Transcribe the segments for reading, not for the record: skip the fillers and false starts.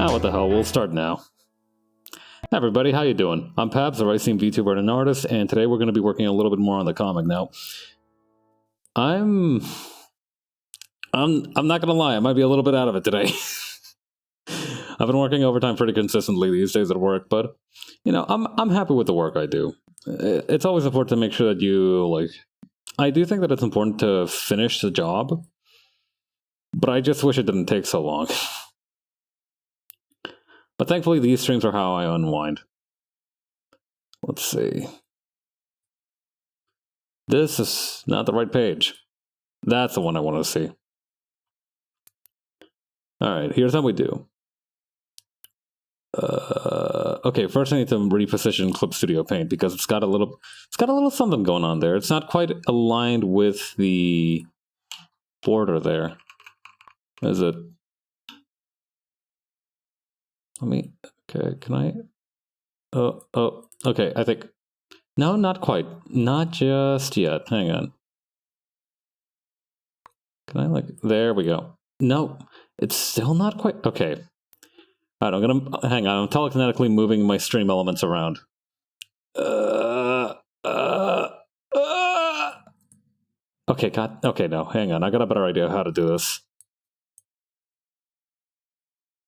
What the hell, we'll start now. Hi everybody, how you doing? I'm Pabs, a racing VTuber and an artist, and today we're going to be working a little bit more on the comic. Now, I'm not going to lie, I might be a little bit out of it today. I've been working overtime pretty consistently these days at work, but, you know, I'm happy with the work I do. It's always important to make sure that you, I do think that it's important to finish the job, but I just wish it didn't take so long. But thankfully, these streams are how I unwind. Let's see. This is not the right page. That's the one I want to see. Alright, here's how we do. Okay, first I need to reposition Clip Studio Paint because it's got a little something going on there. It's not quite aligned with the border there. Is it? Okay, can I? Oh, okay, I think. No, not quite. Not just yet. Hang on. Can I, there we go. No, it's still not quite. Okay. All right, hang on. I'm telekinetically moving my stream elements around. Okay, okay, no, hang on. I got a better idea how to do this.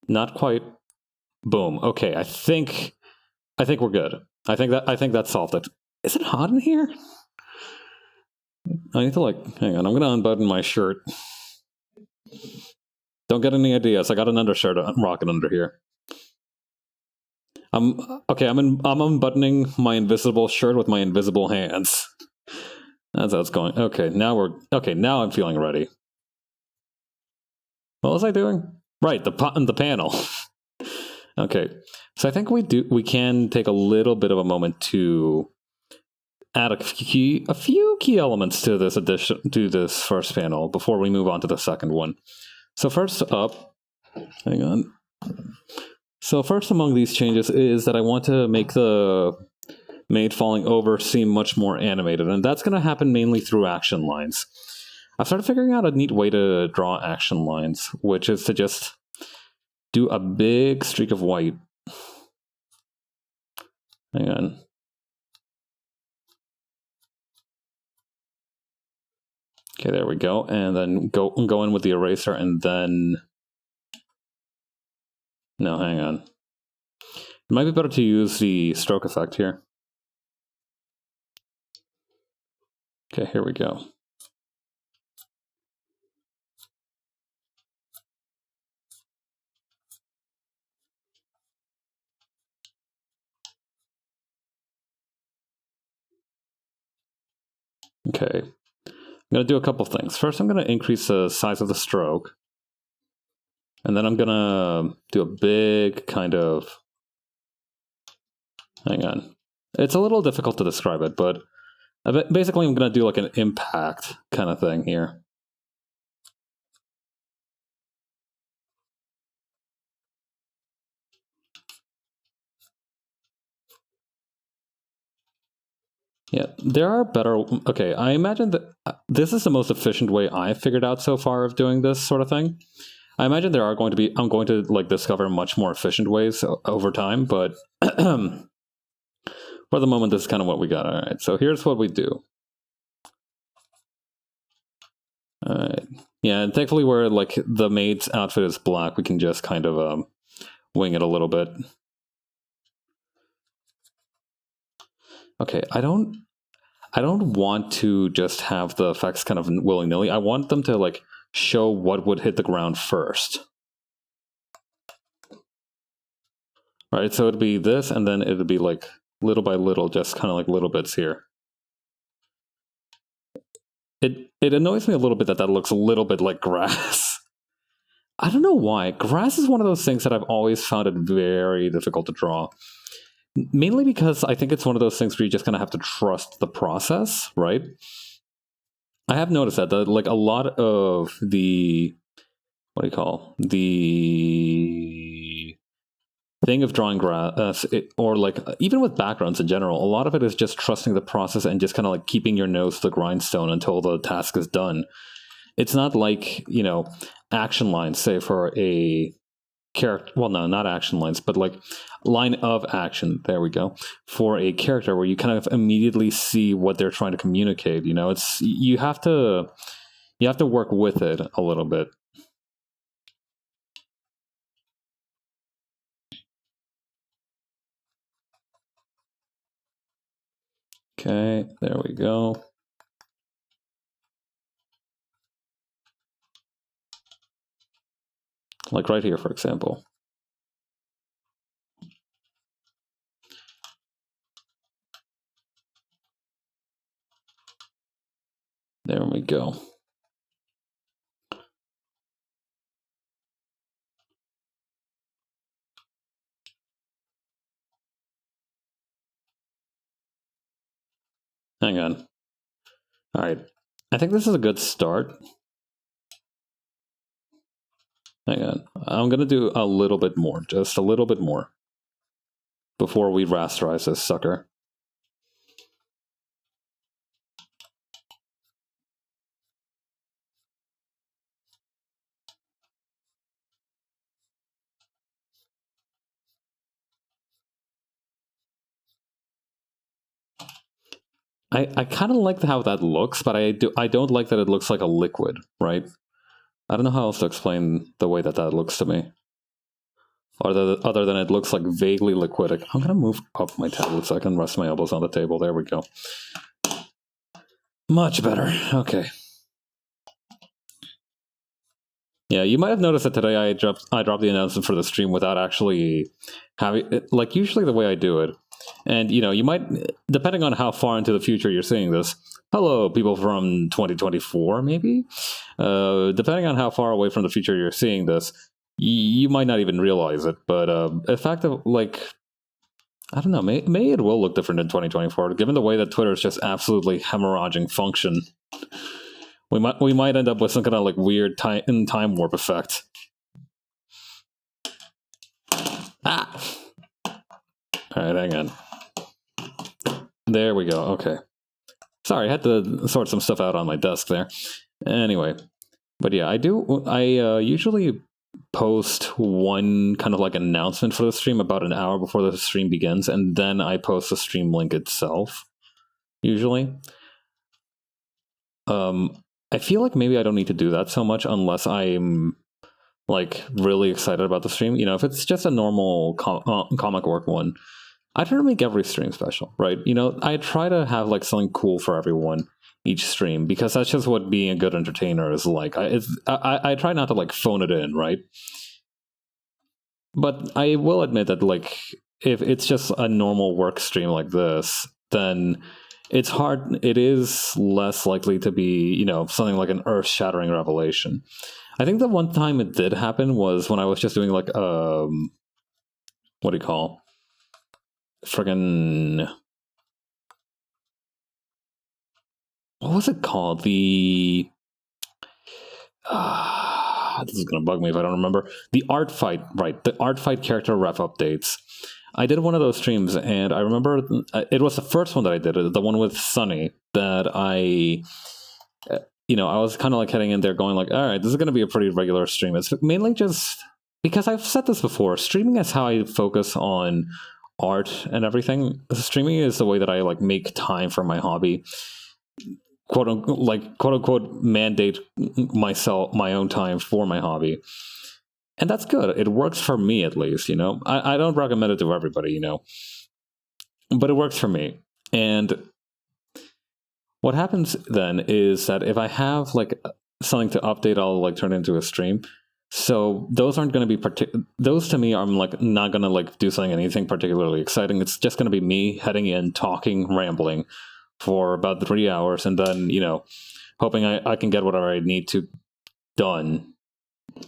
Not quite. Boom. Okay, I think we're good. I think that solved it. Is it hot in here? I need to hang on. I'm gonna unbutton my shirt. Don't get any ideas. I got an undershirt rocking under here. Okay. I'm unbuttoning my invisible shirt with my invisible hands. That's how it's going. Okay, now now I'm feeling ready. What was I doing? Right, the panel. Okay, so I think we can take a little bit of a moment to add a few key elements to this first panel before we move on to the second one. So first up, hang on. So first among these changes is that I want to make the maid falling over seem much more animated, and that's going to happen mainly through action lines. I've started figuring out a neat way to draw action lines, which is to just do a big streak of white. Hang on. Okay, there we go. And then go in with the eraser and then... No, hang on. It might be better to use the stroke effect here. Okay, here we go. Okay, I'm going to do a couple things. First, I'm going to increase the size of the stroke. And then I'm going to do a big kind of... Hang on. It's a little difficult to describe it, but basically I'm going to do an impact kind of thing here. Yeah, there are better... Okay, I imagine that this is the most efficient way I've figured out so far of doing this sort of thing. I imagine there are going to be... I'm going to discover much more efficient ways over time, but for the moment, this is kind of what we got. All right, so here's what we do. All right. Yeah, and thankfully where the maid's outfit is black, we can just kind of wing it a little bit. Okay, I don't want to just have the effects kind of willy-nilly. I want them to show what would hit the ground first. All right, so it'd be this, and then it'd be little by little, just kind of little bits here. It annoys me a little bit that looks a little bit like grass. I don't know why. Grass is one of those things that I've always found it very difficult to draw. Mainly because I think it's one of those things where you just kind of have to trust the process, right? I have noticed that, a lot of the... What do you call? The thing of drawing grass, or even with backgrounds in general, a lot of it is just trusting the process and just kind of keeping your nose to the grindstone until the task is done. It's not action lines, say, for a character, well, no, not action lines, but like line of action, there we go, for a character where you kind of immediately see what they're trying to communicate. You know, it's you have to work with it a little bit. Okay, there we go. Like right here, for example. There we go. Hang on. All right. I think this is a good start. Hang on. I'm going to do a little bit more, just a little bit more, before we rasterize this sucker. I kind of like how that looks, but I don't like that it looks like a liquid, right? I don't know how else to explain the way that looks to me. Other than it looks like vaguely liquidic. I'm going to move up my tablet so I can rest my elbows on the table. There we go. Much better. Okay. Yeah, you might have noticed that today I dropped the announcement for the stream without actually having it, like usually the way I do it. And you know, you might, depending on how far into the future you're seeing this. Hello, people from 2024, maybe. Depending on how far away from the future you're seeing this, you might not even realize it. But the fact of like, I don't know, may it will look different in 2024, given the way that Twitter is just absolutely hemorrhaging function. We might end up with some kind of like weird time warp effect. Ah. All right, hang on. There we go. Okay. Sorry, I had to sort some stuff out on my desk there. Anyway, but yeah, I usually post one kind of like announcement for the stream about an hour before the stream begins, and then I post the stream link itself. Usually. I feel like maybe I don't need to do that so much unless I'm like really excited about the stream. You know, if it's just a normal comic work one, I try to make every stream special, right? You know, I try to have like something cool for everyone each stream because that's just what being a good entertainer is like. I try not to like phone it in, right? But I will admit that like if it's just a normal work stream like this, then it's hard. It is less likely to be, you know, something like an earth-shattering revelation. I think the one time it did happen was when I was just doing like what do you call? Friggin' what was it called? The this is gonna bug me if I don't remember. The art fight, right? The art fight character ref updates. I did one of those streams, and I remember it was the first one that I did, the one with Sunny, that I, you know, I was kind of like heading in there going like, all right, this is going to be a pretty regular stream. It's mainly just because I've said this before, streaming is how I focus on art and everything. Streaming is the way that I like make time for my hobby. Quote unquote, mandate myself my own time for my hobby. And that's good. It works for me, at least, you know. I don't recommend it to everybody, you know. But it works for me. And what happens then is that if I have, like, something to update, I'll, like, turn it into a stream. So those aren't going to be... Those, to me, I'm, like, not going to, like, do anything particularly exciting. It's just going to be me heading in, talking, rambling for about 3 hours. And then, you know, hoping I can get whatever I need to done,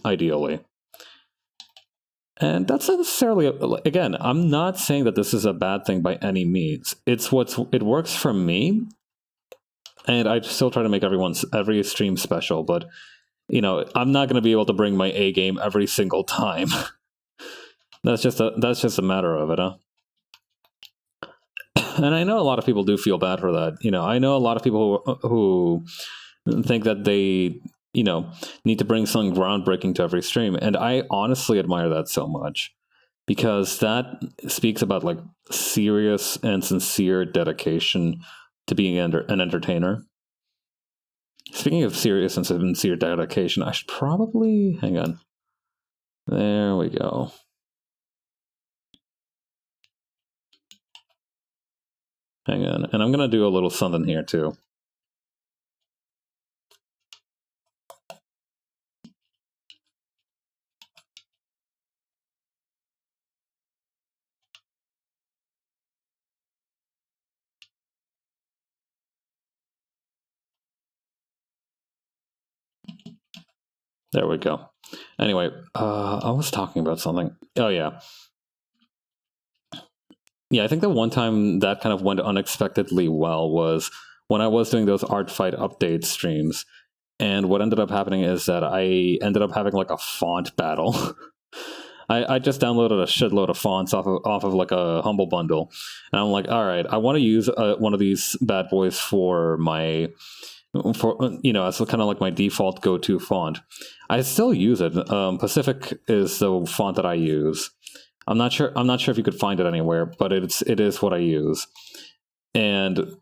ideally. And that's not necessarily, again, I'm not saying that this is a bad thing by any means. It works for me, and I still try to make every stream special, but, you know, I'm not going to be able to bring my A game every single time. That's just a matter of it, huh? And I know a lot of people do feel bad for that. You know, I know a lot of people who think that they need to bring something groundbreaking to every stream. And I honestly admire that so much, because that speaks about like serious and sincere dedication to being an entertainer. Speaking of serious and sincere dedication, I should probably hang on. There we go. Hang on, and I'm gonna do a little something here too. There we go. Anyway, I was talking about something. Oh, yeah. Yeah, I think the one time that kind of went unexpectedly well was when I was doing those art fight update streams. And what ended up happening is that I ended up having like a font battle. I just downloaded a shitload of fonts off of like a Humble Bundle. And I'm like, all right, I want to use one of these bad boys for my... as kind of like my default go-to font. I still use it. Pacific is the font that I use. I'm not sure if you could find it anywhere, but it is what I use. And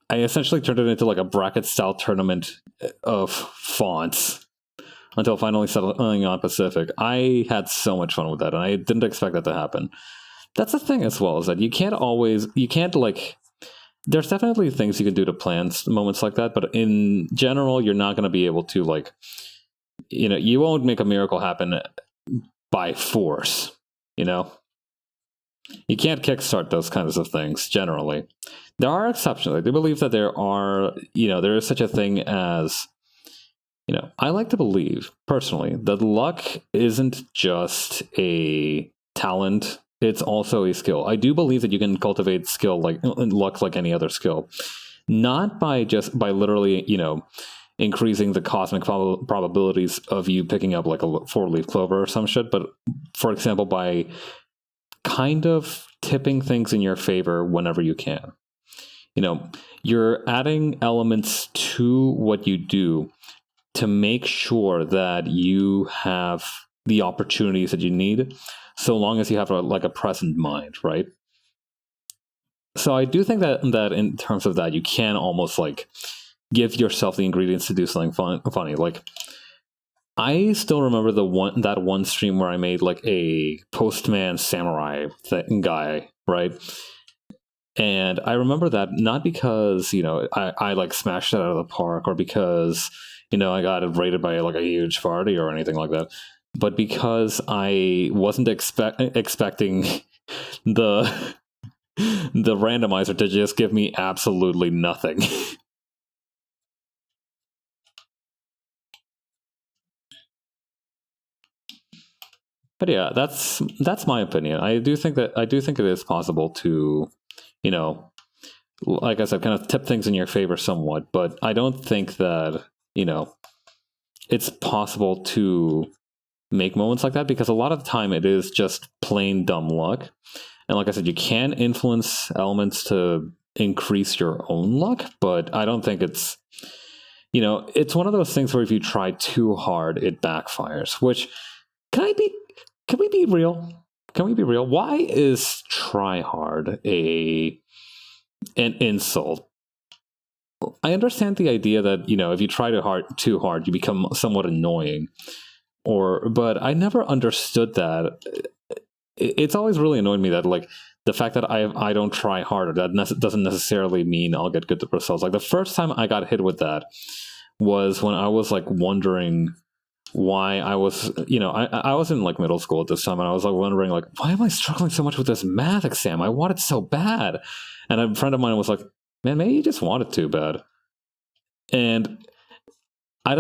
I essentially turned it into like a bracket style tournament of fonts until finally settling on Pacific. I had so much fun with that, and I didn't expect that to happen. That's the thing as well, is that you can't like... There's definitely things you can do to plan moments like that, but in general, you're not going to be able to, like, you won't make a miracle happen by force, You can't kickstart those kinds of things, generally. There are exceptions. I do believe that there is such a thing as, I like to believe, personally, that luck isn't just a talent. It's also a skill. I do believe that you can cultivate skill like luck like any other skill. Not by literally, increasing the cosmic probabilities of you picking up like a 4-leaf clover or some shit, but for example, by kind of tipping things in your favor whenever you can. You're adding elements to what you do to make sure that you have the opportunities that you need, so long as you have a present mind, right? So I do think that in terms of that, you can almost like give yourself the ingredients to do something funny. Like, I still remember that one stream where I made like a postman samurai guy, right? And I remember that not because I like smashed it out of the park, or because I got it rated by like a huge party or anything like that, but because I wasn't expecting the randomizer to just give me absolutely nothing. But yeah, that's my opinion. I do think it is possible to, like I said, kind of tip things in your favor somewhat, but I don't think that, it's possible to make moments like that, because a lot of the time it is just plain dumb luck. And like I said, you can influence elements to increase your own luck, but I don't think it's, it's one of those things where if you try too hard, it backfires, which can we be real? Can we be real? Why is try hard an insult? I understand the idea that, if you try too hard, you become somewhat annoying. But I never understood that. It's always really annoyed me that, like, the fact that I don't try harder, that doesn't necessarily mean I'll get good results. Like, the first time I got hit with that was when I was, like, wondering why I was, I was in like middle school at this time, and I was like wondering, like, why am I struggling so much with this math exam? I want it so bad. And a friend of mine was like, man, maybe you just want it too bad. And I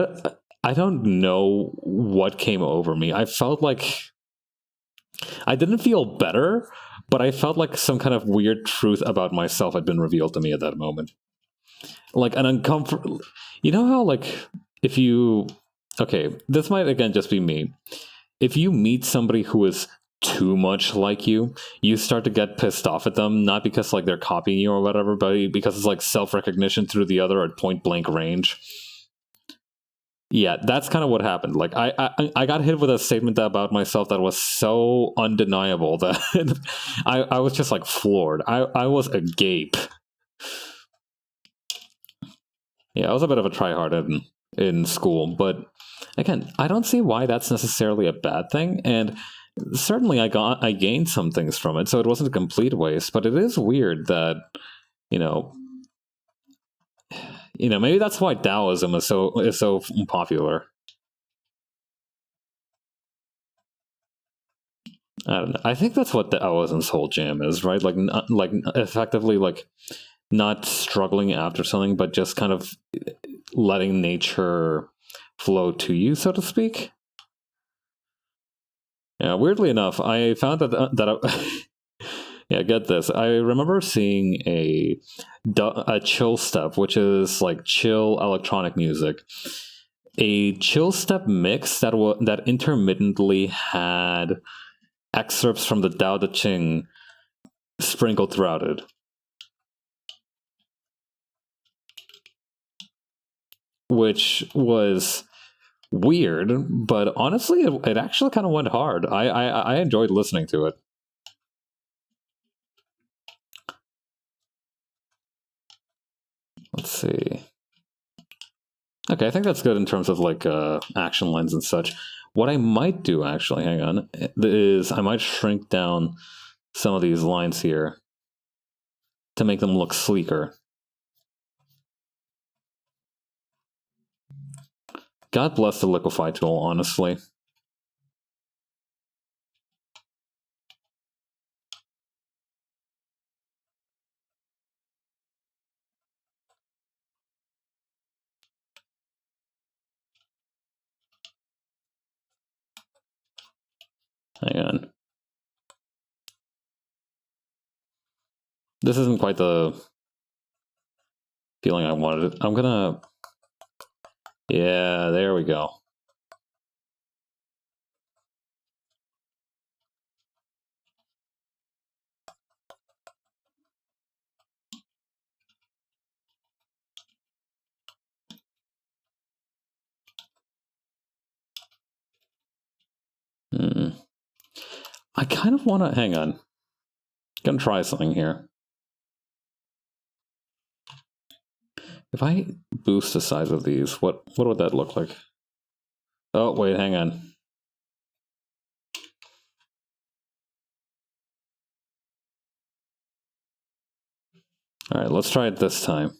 don't know what came over me. I felt like I didn't feel better, but I felt like some kind of weird truth about myself had been revealed to me at that moment. Like an uncomfortable, how like if you... Okay, this might again just be me. If you meet somebody who is too much like you start to get pissed off at them, not because like they're copying you or whatever, but because it's like self-recognition through the other at point blank range. Yeah, that's kind of what happened. Like I got hit with a statement about myself that was so undeniable that I was just like floored. I was agape. Yeah, I was a bit of a tryhard in school, but again, I don't see why that's necessarily a bad thing. And certainly, I gained some things from it, so it wasn't a complete waste. But it is weird that you know maybe that's why Taoism is so popular. I don't know. I think that's what Taoism's whole jam is, right? Like effectively like not struggling after something, but just kind of letting nature flow to you, so to speak. Yeah, weirdly enough, I found yeah, get this. I remember seeing a chill step, which is like chill electronic music, a chill step mix that intermittently had excerpts from the Tao Te Ching sprinkled throughout it, which was weird, but honestly, it actually kind of went hard. I enjoyed listening to it. Let's see. Okay, I think that's good in terms of like action lines and such. What I might do, actually, hang on, is I might shrink down some of these lines here to make them look sleeker. God bless the liquify tool, honestly. Hang on. This isn't quite the feeling I wanted. I'm gonna... Yeah, there we go. I kind of want to... Hang on. Gonna try something here. If I boost the size of these, what would that look like? Oh, wait, hang on. All right, let's try it this time.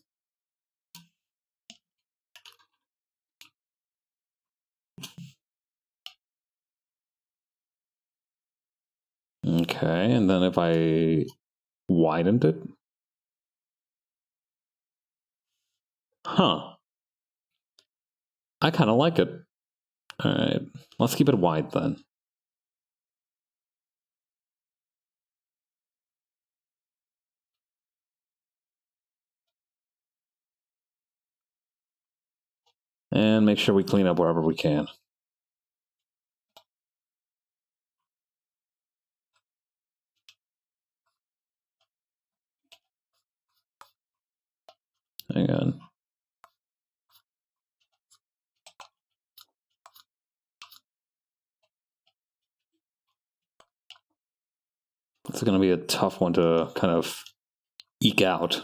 Okay, and then if I widened it? Huh. I kind of like it. All right, let's keep it wide then. And make sure we clean up wherever we can. Hang on. It's going to be a tough one to kind of eke out.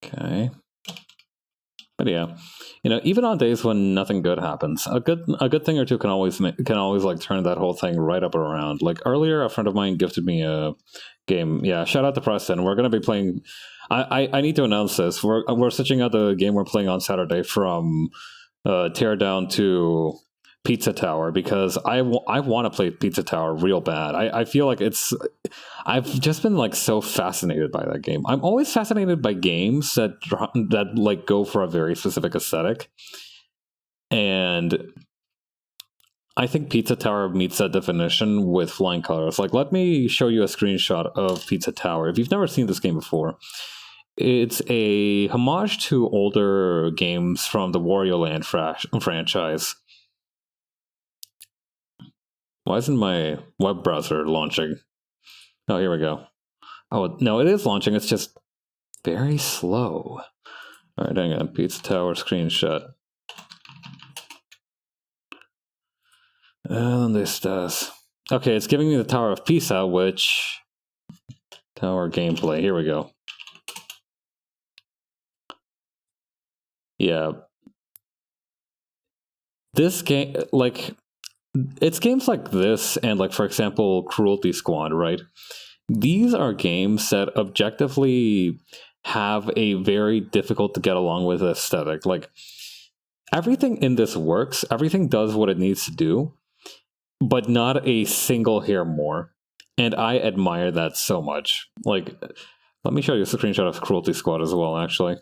Okay. But yeah, even on days when nothing good happens, a good thing or two can always like turn that whole thing right up and around. Like earlier, a friend of mine gifted me a game. Yeah, shout out to Preston. We're going to be playing. I need to announce this. We're switching out the game we're playing on Saturday from Teardown to Pizza Tower because I want to play Pizza Tower real bad. I feel like I've just been like so fascinated by that game. I'm always fascinated by games that like go for a very specific aesthetic, and I think Pizza Tower meets that definition with flying colors. Like, let me show you a screenshot of Pizza Tower. If you've never seen this game before, it's a homage to older games from the Wario Land franchise. Why isn't my web browser launching? Oh, here we go. Oh, no, it is launching. It's just very slow. All right, hang on. Pizza Tower screenshot. And this does. Okay, it's giving me the Tower of Pisa, which... Tower gameplay. Here we go. Yeah. This game, like... It's games like this and, like, for example, Cruelty Squad, right? These are games that objectively have a very difficult to get along with aesthetic. Like, everything in this works, everything does what it needs to do, but not a single hair more. And I admire that so much. Like, let me show you a screenshot of Cruelty Squad as well, actually.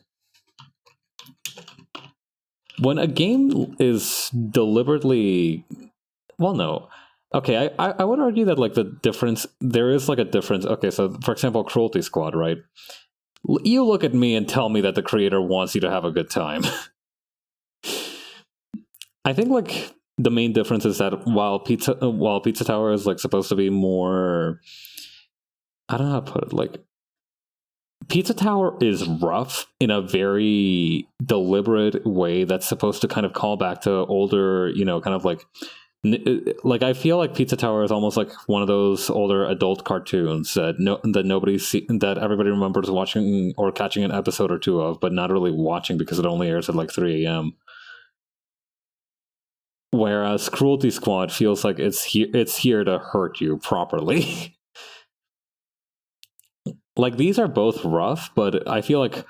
When a game is deliberately... Well, no. Okay, I would argue that, like, the difference... There is, like, a difference. Okay, so, for example, Cruelty Squad, right? You look at me and tell me that the creator wants you to have a good time. I think, like, the main difference is that while Pizza Tower is, like, supposed to be more... I don't know how to put it, like... Pizza Tower is rough in a very deliberate way that's supposed to kind of call back to older, you know, kind of like... Like, I feel like Pizza Tower is almost like one of those older adult cartoons that that everybody remembers watching or catching an episode or two of, but not really watching because it only airs at like 3 a.m. Whereas Cruelty Squad feels like it's here to hurt you properly. Like, these are both rough, but I feel like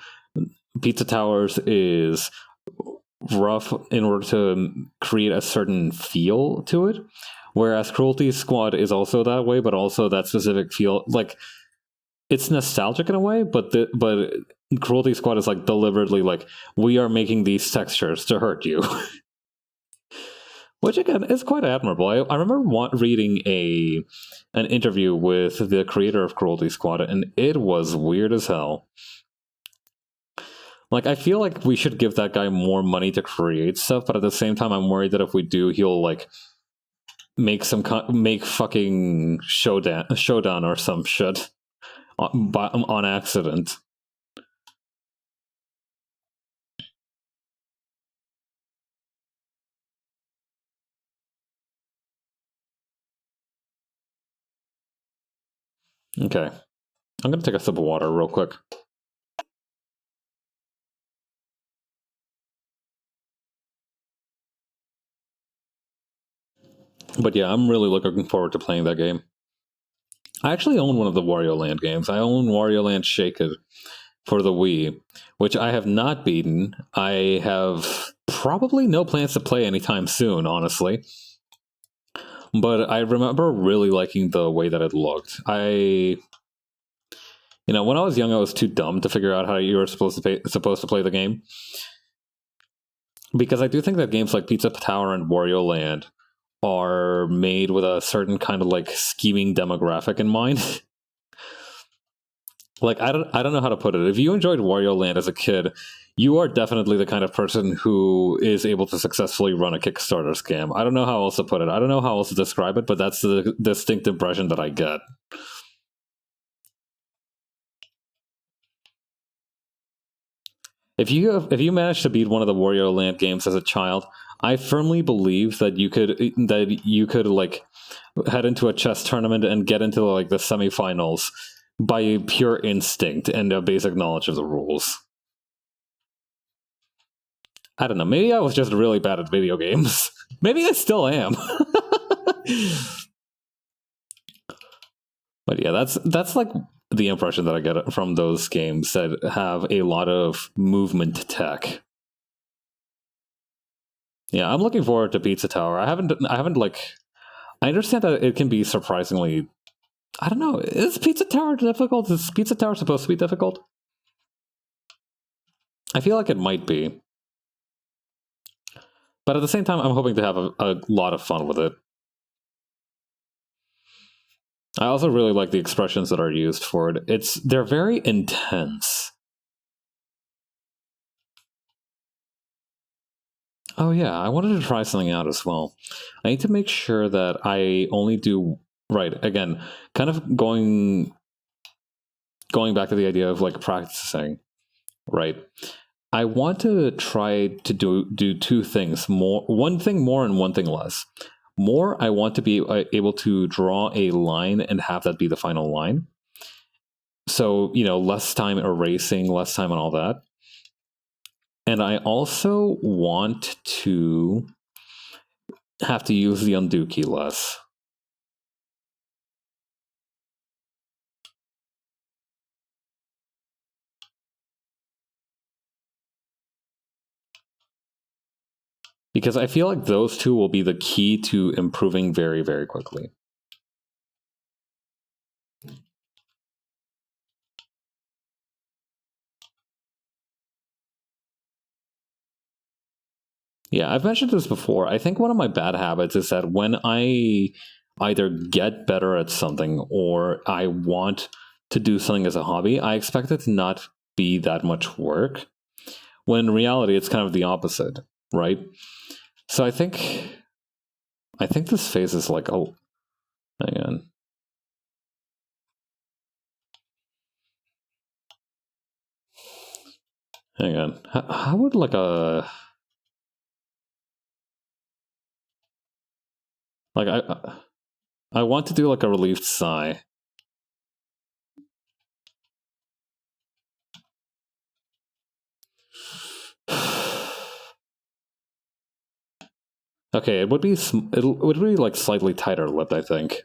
Pizza Towers is rough in order to create a certain feel to it, whereas Cruelty Squad is also that way, but also that specific feel. Like, it's nostalgic in a way, but Cruelty Squad is like deliberately like, we are making these textures to hurt you. Which, again, is quite admirable. I remember reading an interview with the creator of Cruelty Squad, and it was weird as hell. Like, I feel like we should give that guy more money to create stuff, but at the same time, I'm worried that if we do, he'll, like, make fucking Showdown or some shit on accident. Okay. I'm gonna take a sip of water real quick. But yeah, I'm really looking forward to playing that game. I actually own one of the Wario Land games. I own Wario Land Shake It for the Wii, which I have not beaten. I have probably no plans to play anytime soon, honestly. But I remember really liking the way that it looked. You know, when I was young, I was too dumb to figure out how you were supposed to play the game. Because I do think that games like Pizza Tower and Wario Land are made with a certain kind of like scheming demographic in mind. Like, I don't know how to put it. If you enjoyed Wario Land as a kid, you are definitely the kind of person who is able to successfully run a Kickstarter scam. I don't know how else to put it. I don't know how else to describe it, but that's the distinct impression that I get. If you managed to beat one of the Wario Land games as a child, I firmly believe that you could like head into a chess tournament and get into like the semifinals by pure instinct and a basic knowledge of the rules. I don't know. Maybe I was just really bad at video games. Maybe I still am. But yeah, that's like the impression that I get from those games that have a lot of movement tech. Yeah, I'm looking forward to Pizza Tower. I haven't like... I understand that it can be surprisingly... I don't know, is Pizza Tower difficult? Is Pizza Tower supposed to be difficult? I feel like it might be. But at the same time, I'm hoping to have a lot of fun with it. I also really like the expressions that are used for it. They're very intense. Oh yeah, I wanted to try something out as well. I need to make sure that I only do... Right, again, kind of going going back to the idea of like practicing, right? I want to try to do two things more, one thing more and one thing less. More, I want to be able to draw a line and have that be the final line. So, less time erasing, less time and all that. And I also want to have to use the undo key less. Because I feel like those two will be the key to improving very, very quickly. Yeah, I've mentioned this before. I think one of my bad habits is that when I either get better at something or I want to do something as a hobby, I expect it to not be that much work, when in reality it's kind of the opposite, right? So I think this phase is like, oh, hang on. Hang on. How would like a... Like I want to do like a relieved sigh. Okay, it would be like slightly tighter lipped, I think.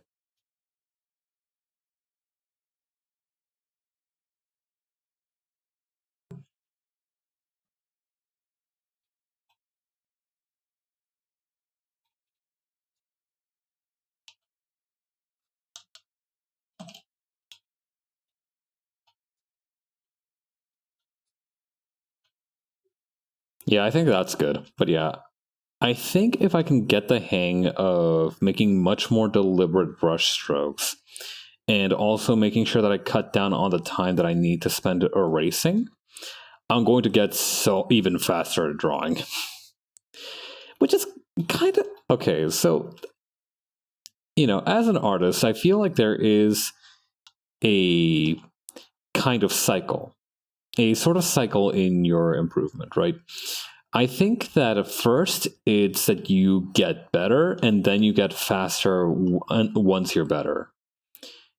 Yeah, I think that's good. But yeah, I think if I can get the hang of making much more deliberate brush strokes and also making sure that I cut down on the time that I need to spend erasing, I'm going to get so even faster at drawing. Which is kind of... Okay, so, as an artist, I feel like there is a kind of cycle. A sort of cycle in your improvement, right? I think that at first it's that you get better and then you get faster once you're better.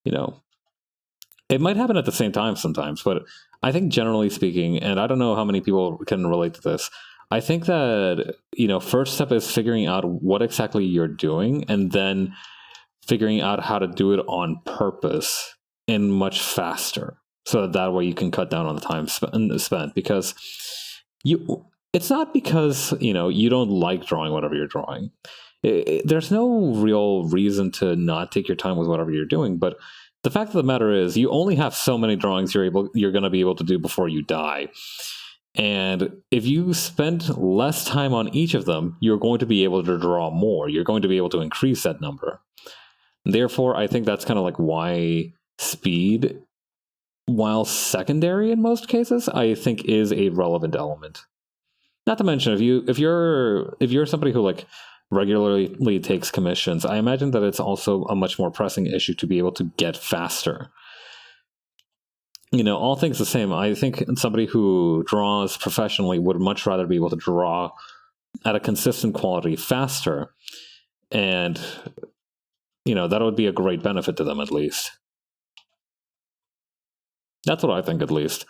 It might happen at the same time sometimes, but I think generally speaking, and I don't know how many people can relate to this, I think that, first step is figuring out what exactly you're doing and then figuring out how to do it on purpose and much faster. So that way you can cut down on the time spent, because it's not because, you don't like drawing whatever you're drawing. There's no real reason to not take your time with whatever you're doing, but the fact of the matter is you only have so many drawings you're going to be able to do before you die. And if you spend less time on each of them, you're going to be able to draw more. You're going to be able to increase that number. Therefore, I think that's kind of like why speed, while secondary in most cases, I think is a relevant element. Not to mention, if you're somebody who like regularly takes commissions, I imagine that it's also a much more pressing issue to be able to get faster. All things the same, I think somebody who draws professionally would much rather be able to draw at a consistent quality faster, and that would be a great benefit to them, at least. That's what I think, at least.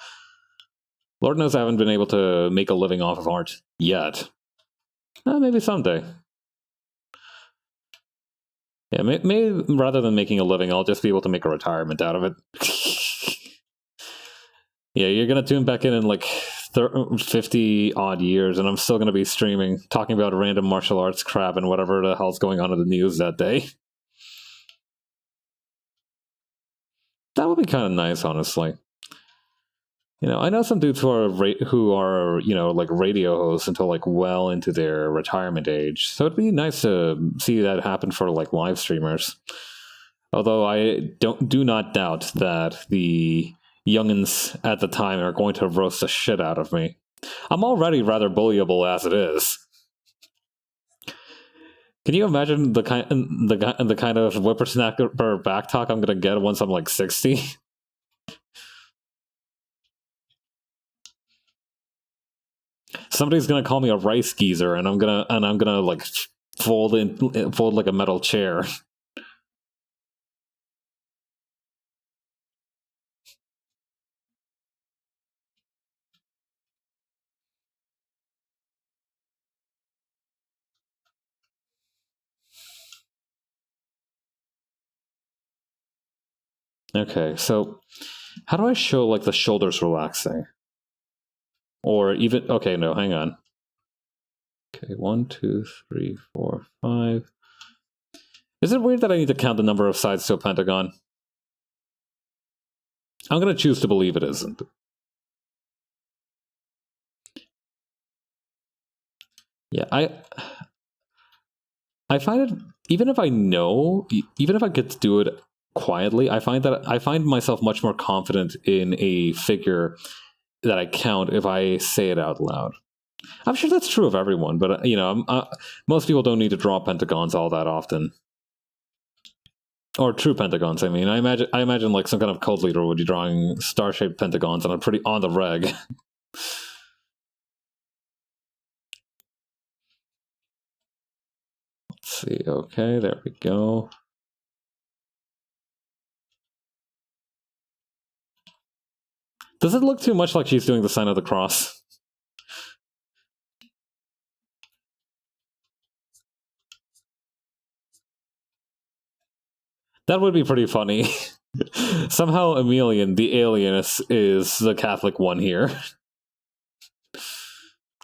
Lord knows I haven't been able to make a living off of art yet. Maybe someday. Yeah, maybe rather than making a living, I'll just be able to make a retirement out of it. Yeah, you're going to tune back in like 50 odd years, and I'm still going to be streaming, talking about random martial arts crap and whatever the hell's going on in the news that day. That would be kind of nice, honestly. I know some dudes who are like radio hosts until like well into their retirement age. So it'd be nice to see that happen for like live streamers. Although I do not doubt that the youngins at the time are going to roast the shit out of me. I'm already rather bullyable as it is. Can you imagine the kind of whippersnapper back talk I'm gonna get once I'm like 60? somebody's gonna call me a rice geezer, and I'm gonna like fold like a metal chair. Okay, so how do I show like the shoulders relaxing? Or even, okay, no, hang on. Okay, 1, 2, 3, 4, 5. Is it weird that I need to count the number of sides to a pentagon? I'm going to choose to believe it isn't. Yeah, I find it, even if I know, even if I get to do it quietly, I find myself much more confident in a figure that I count if I say it out loud. I'm sure that's true of everyone, but you know, most people don't need to draw pentagons all that often, or true pentagons. I mean, I imagine like some kind of cult leader would be drawing star-shaped pentagons on the reg. Let's see. Okay, there we go. Does it look too much like she's doing the sign of the cross? That would be pretty funny. Somehow Emelian, the alien, is the Catholic one here.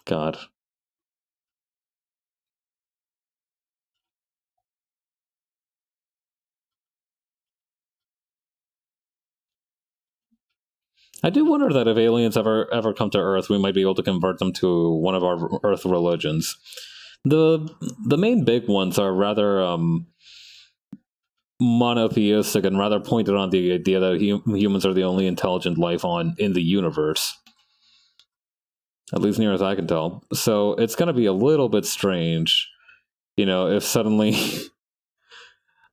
God. I do wonder that if aliens ever come to Earth, we might be able to convert them to one of our Earth religions. The main big ones are rather monotheistic and rather pointed on the idea that humans are the only intelligent life in the universe. At least near as I can tell. So it's going to be a little bit strange, you know, if suddenly...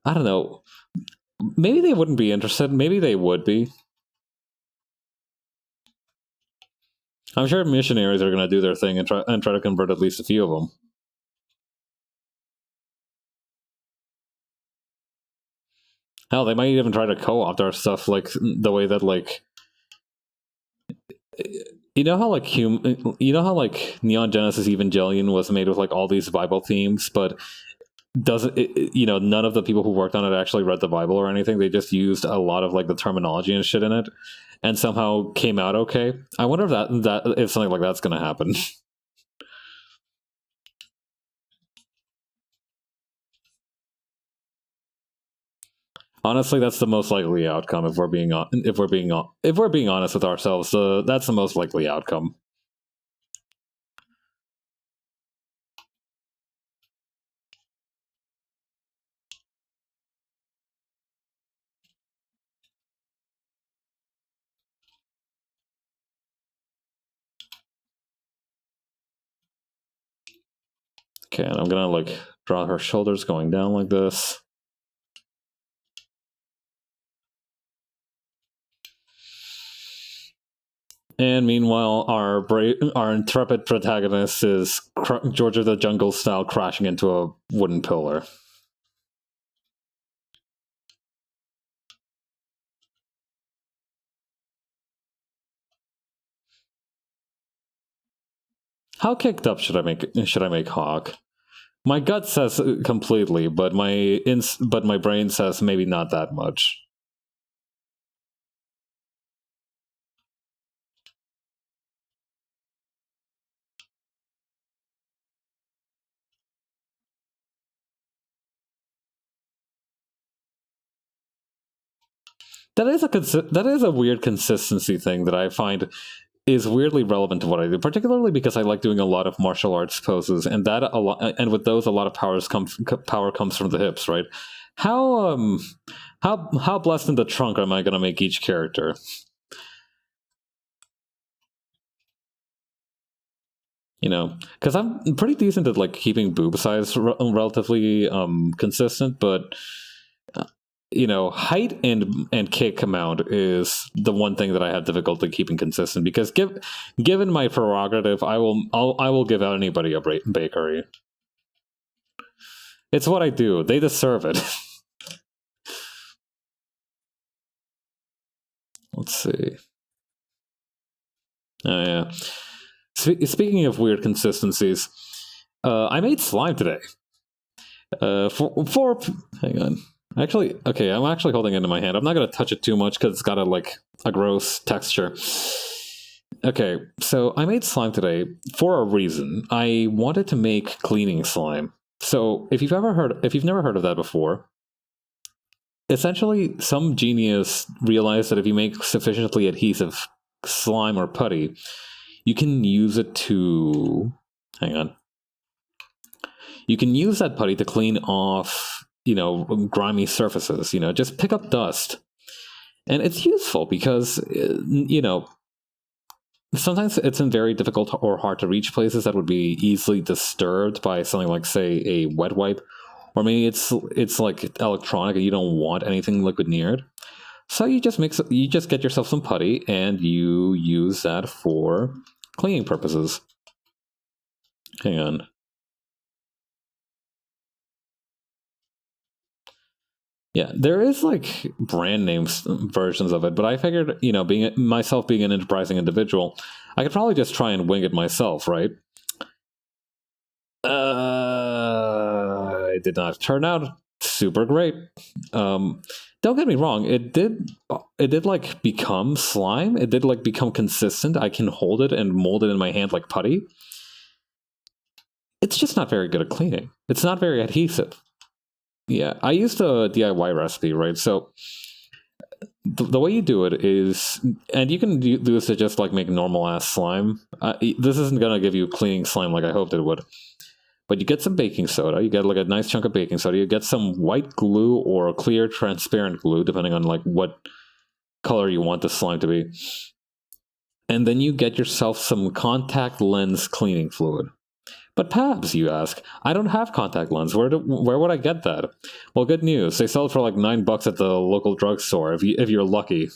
I don't know. Maybe they wouldn't be interested. Maybe they would be. I'm sure missionaries are going to do their thing and try to convert at least a few of them. Hell, they might even try to co-opt our stuff, like the way that, like, you know how like Neon Genesis Evangelion was made with like all these Bible themes, but doesn't you know, none of the people who worked on it actually read the Bible or anything. They just used a lot of like the terminology and shit in it, and somehow came out okay. I wonder if something like that's going to happen. Honestly, that's the most likely outcome if we're being honest with ourselves. That's the most likely outcome. Okay, and I'm gonna like draw her shoulders going down like this. And meanwhile, our intrepid protagonist is George of the Jungle style crashing into a wooden pillar. How kicked up should I make Hawk? My gut says completely, but my brain says maybe not that much. That is a weird consistency thing that I find is weirdly relevant to what I do, particularly because I like doing a lot of martial arts poses, and with those, a lot of power comes from the hips, right? How blessed in the trunk am I going to make each character? You know, because I'm pretty decent at like keeping boob size relatively consistent, but height and kick amount is the one thing that I have difficulty keeping consistent, because given my prerogative, I will give out anybody a bakery. It's what I do. They deserve it. Let's see. Oh yeah. Speaking of weird consistencies, I made slime today. For hang on. Actually, okay, I'm actually holding it in my hand. I'm not going to touch it too much because it's got a gross texture. Okay, so I made slime today for a reason. I wanted to make cleaning slime. So if you've never heard of that before, essentially some genius realized that if you make sufficiently adhesive slime or putty, you can use it to, hang on. You can use that putty to clean off, grimy surfaces, just pick up dust. And it's useful because, sometimes it's in very difficult or hard to reach places that would be easily disturbed by something like, say, a wet wipe. Or maybe it's like electronic and you don't want anything liquid near it. So you just get yourself some putty and you use that for cleaning purposes. Hang on. Yeah, there is brand names versions of it, but I figured, being an enterprising individual, I could probably just try and wing it myself, right? It did not turn out super great. Don't get me wrong, it did become slime. It did become consistent. I can hold it and mold it in my hand like putty. It's just not very good at cleaning. It's not very adhesive. Yeah, I used a DIY recipe, right? So the way you do it is, and you can do this to just make normal ass slime. This isn't gonna give you cleaning slime like I hoped it would. But you get some baking soda. You get a nice chunk of baking soda. You get some white glue or clear transparent glue, depending on what color you want the slime to be. And then you get yourself some contact lens cleaning fluid. But Pabs, you ask, I don't have contact lens. Where would I get that? Well, good news. They sell it for $9 at the local drugstore if you're lucky,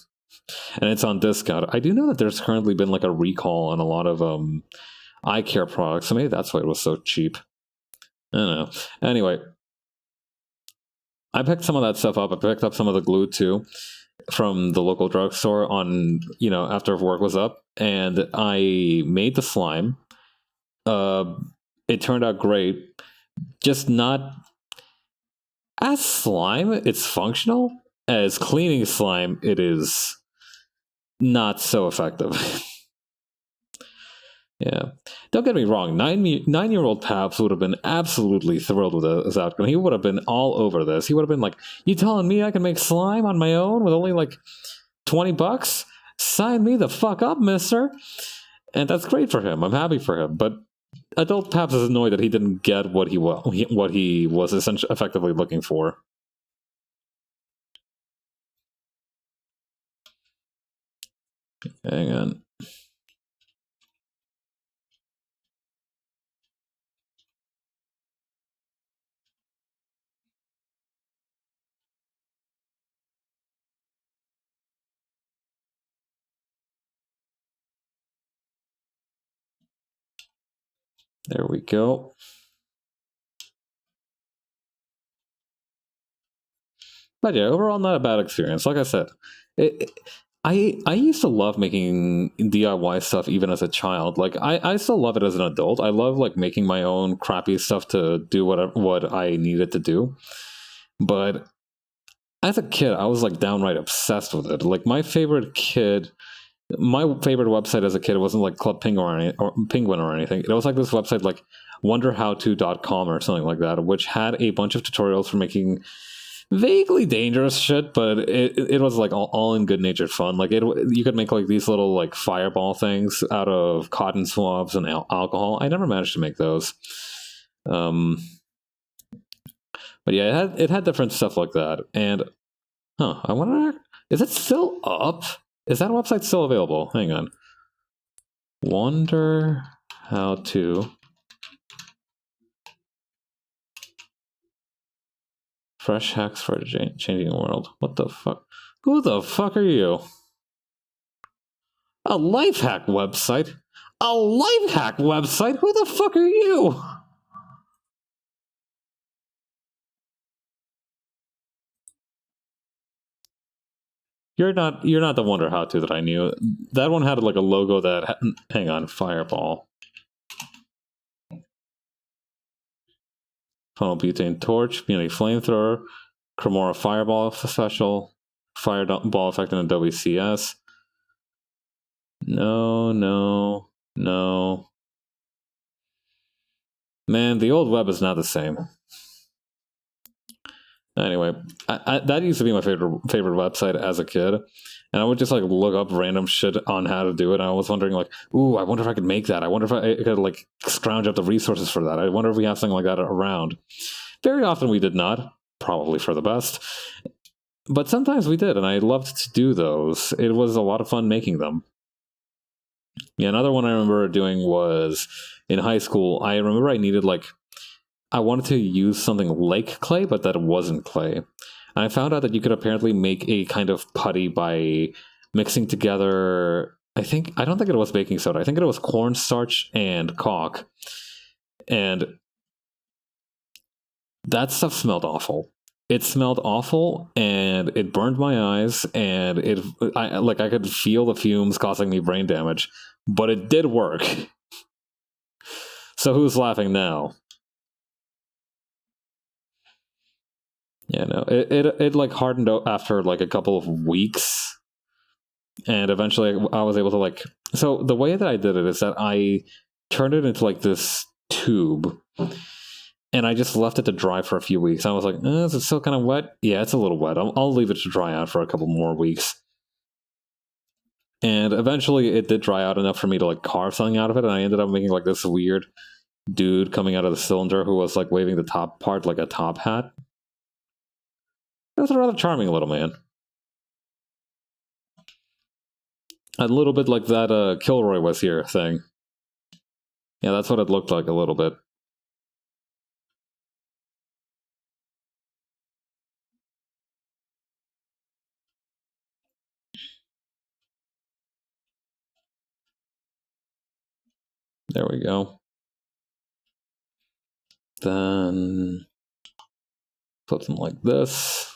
and it's on discount. I do know that there's currently been a recall on a lot of eye care products, so maybe that's why it was so cheap. I don't know. Anyway, I picked some of that stuff up. I picked up some of the glue too from the local drugstore on after work was up, and I made the slime. It turned out great. Just not as slime. It's functional. As cleaning slime, it is not so effective. Yeah. Don't get me wrong. 9-year-old Paps would have been absolutely thrilled with this outcome. He would have been all over this. He would have been like, you telling me I can make slime on my own with only $20? Sign me the fuck up, mister. And that's great for him. I'm happy for him. But adult Paps is annoyed that he didn't get what he was essentially effectively looking for. Hang on. There we go. But yeah, overall, not a bad experience. Like I said, I used to love making DIY stuff even as a child. I still love it as an adult. I love making my own crappy stuff to do what I needed to do. But as a kid, I was downright obsessed with it. My favorite website as a kid wasn't Club Penguin or anything. It was this website wonderhowto.com or something like that, which had a bunch of tutorials for making vaguely dangerous shit, but it was all in good-natured fun. You could make these little fireball things out of cotton swabs and alcohol. I never managed to make those. But yeah, it had different stuff like that. And I wonder, is it still up? Is that website still available? Hang on. Wonder how to Fresh hacks for a changing world. What the fuck? Who the fuck are you? A life hack website? A life hack website? Who the fuck are you? You're not the Wonder How To that I knew. That one had like a logo that hang on, Fireball. Funnel Butane Torch, Unity Flamethrower, Cremora Fireball Special, Fireball Effect in Adobe CS. No. Man, the old web is not the same. Anyway, that used to be my favorite website as a kid. And I would just like look up random shit on how to do it. And I was wondering like, ooh, I wonder if I could make that. I wonder if I could like scrounge up the resources for that. I wonder if we have something like that around. Very often we did not, probably for the best. But sometimes we did, and I loved to do those. It was a lot of fun making them. Yeah, another one I remember doing was in high school. I remember I needed like, I wanted to use something like clay, but that wasn't clay. And I found out that you could apparently make a kind of putty by mixing together, I don't think it was baking soda. I think it was cornstarch and caulk. And that stuff smelled awful. It smelled awful, and it burned my eyes, and I could feel the fumes causing me brain damage. But it did work. So who's laughing now? Yeah, no, it like hardened out after like a couple of weeks, and eventually I was able to like. So the way that I did it is that I turned it into like this tube, and I just left it to dry for a few weeks. I was like, is it still kind of wet? Yeah, it's a little wet. I'll leave it to dry out for a couple more weeks. And eventually it did dry out enough for me to like carve something out of it, and I ended up making like this weird dude coming out of the cylinder who was like waving the top part like a top hat. It was a rather charming little man. A little bit like that Kilroy was here thing. Yeah, that's what it looked like a little bit. There we go. Then put them like this.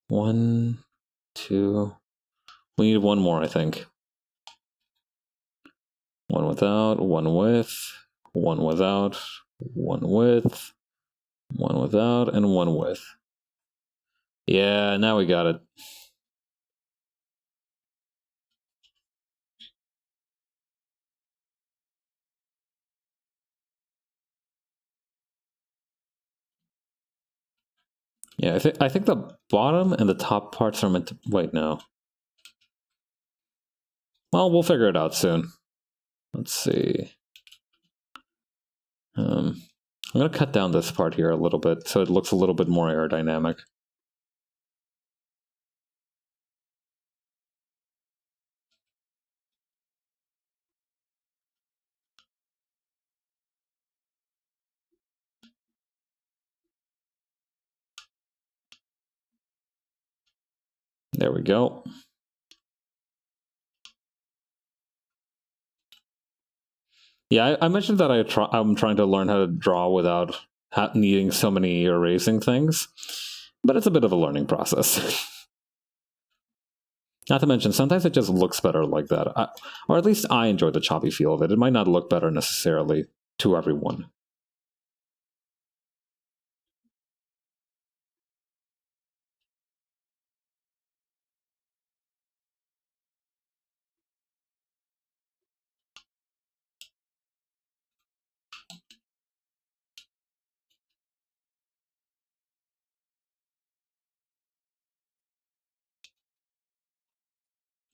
One, two. We need one more, I think. One without, one with, one without, one with, one without, and one with. Yeah, now we got it. Yeah, I think the bottom and the top parts are meant to... Wait, no. Well, we'll figure it out soon. Let's see. I'm going to cut down this part here a little bit so it looks a little bit more aerodynamic. There we go. Yeah, I mentioned that I'm trying to learn how to draw without needing so many erasing things, but it's a bit of a learning process. Not to mention, sometimes it just looks better like that, or at least I enjoy the choppy feel of it. It might not look better necessarily to everyone.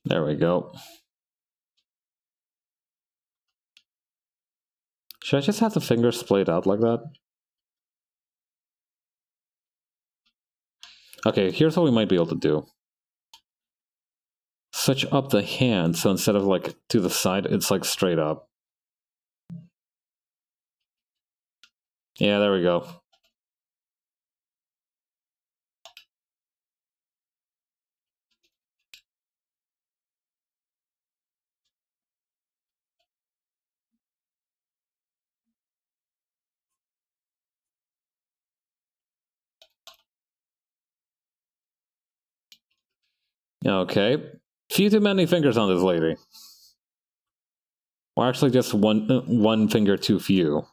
There we go. Should I just have the fingers splayed out like that? Okay, here's what we might be able to do. Switch up the hand, so instead of like to the side, it's like straight up. Yeah, there we go. Okay. Few too many fingers on this lady. Or actually just one finger too few.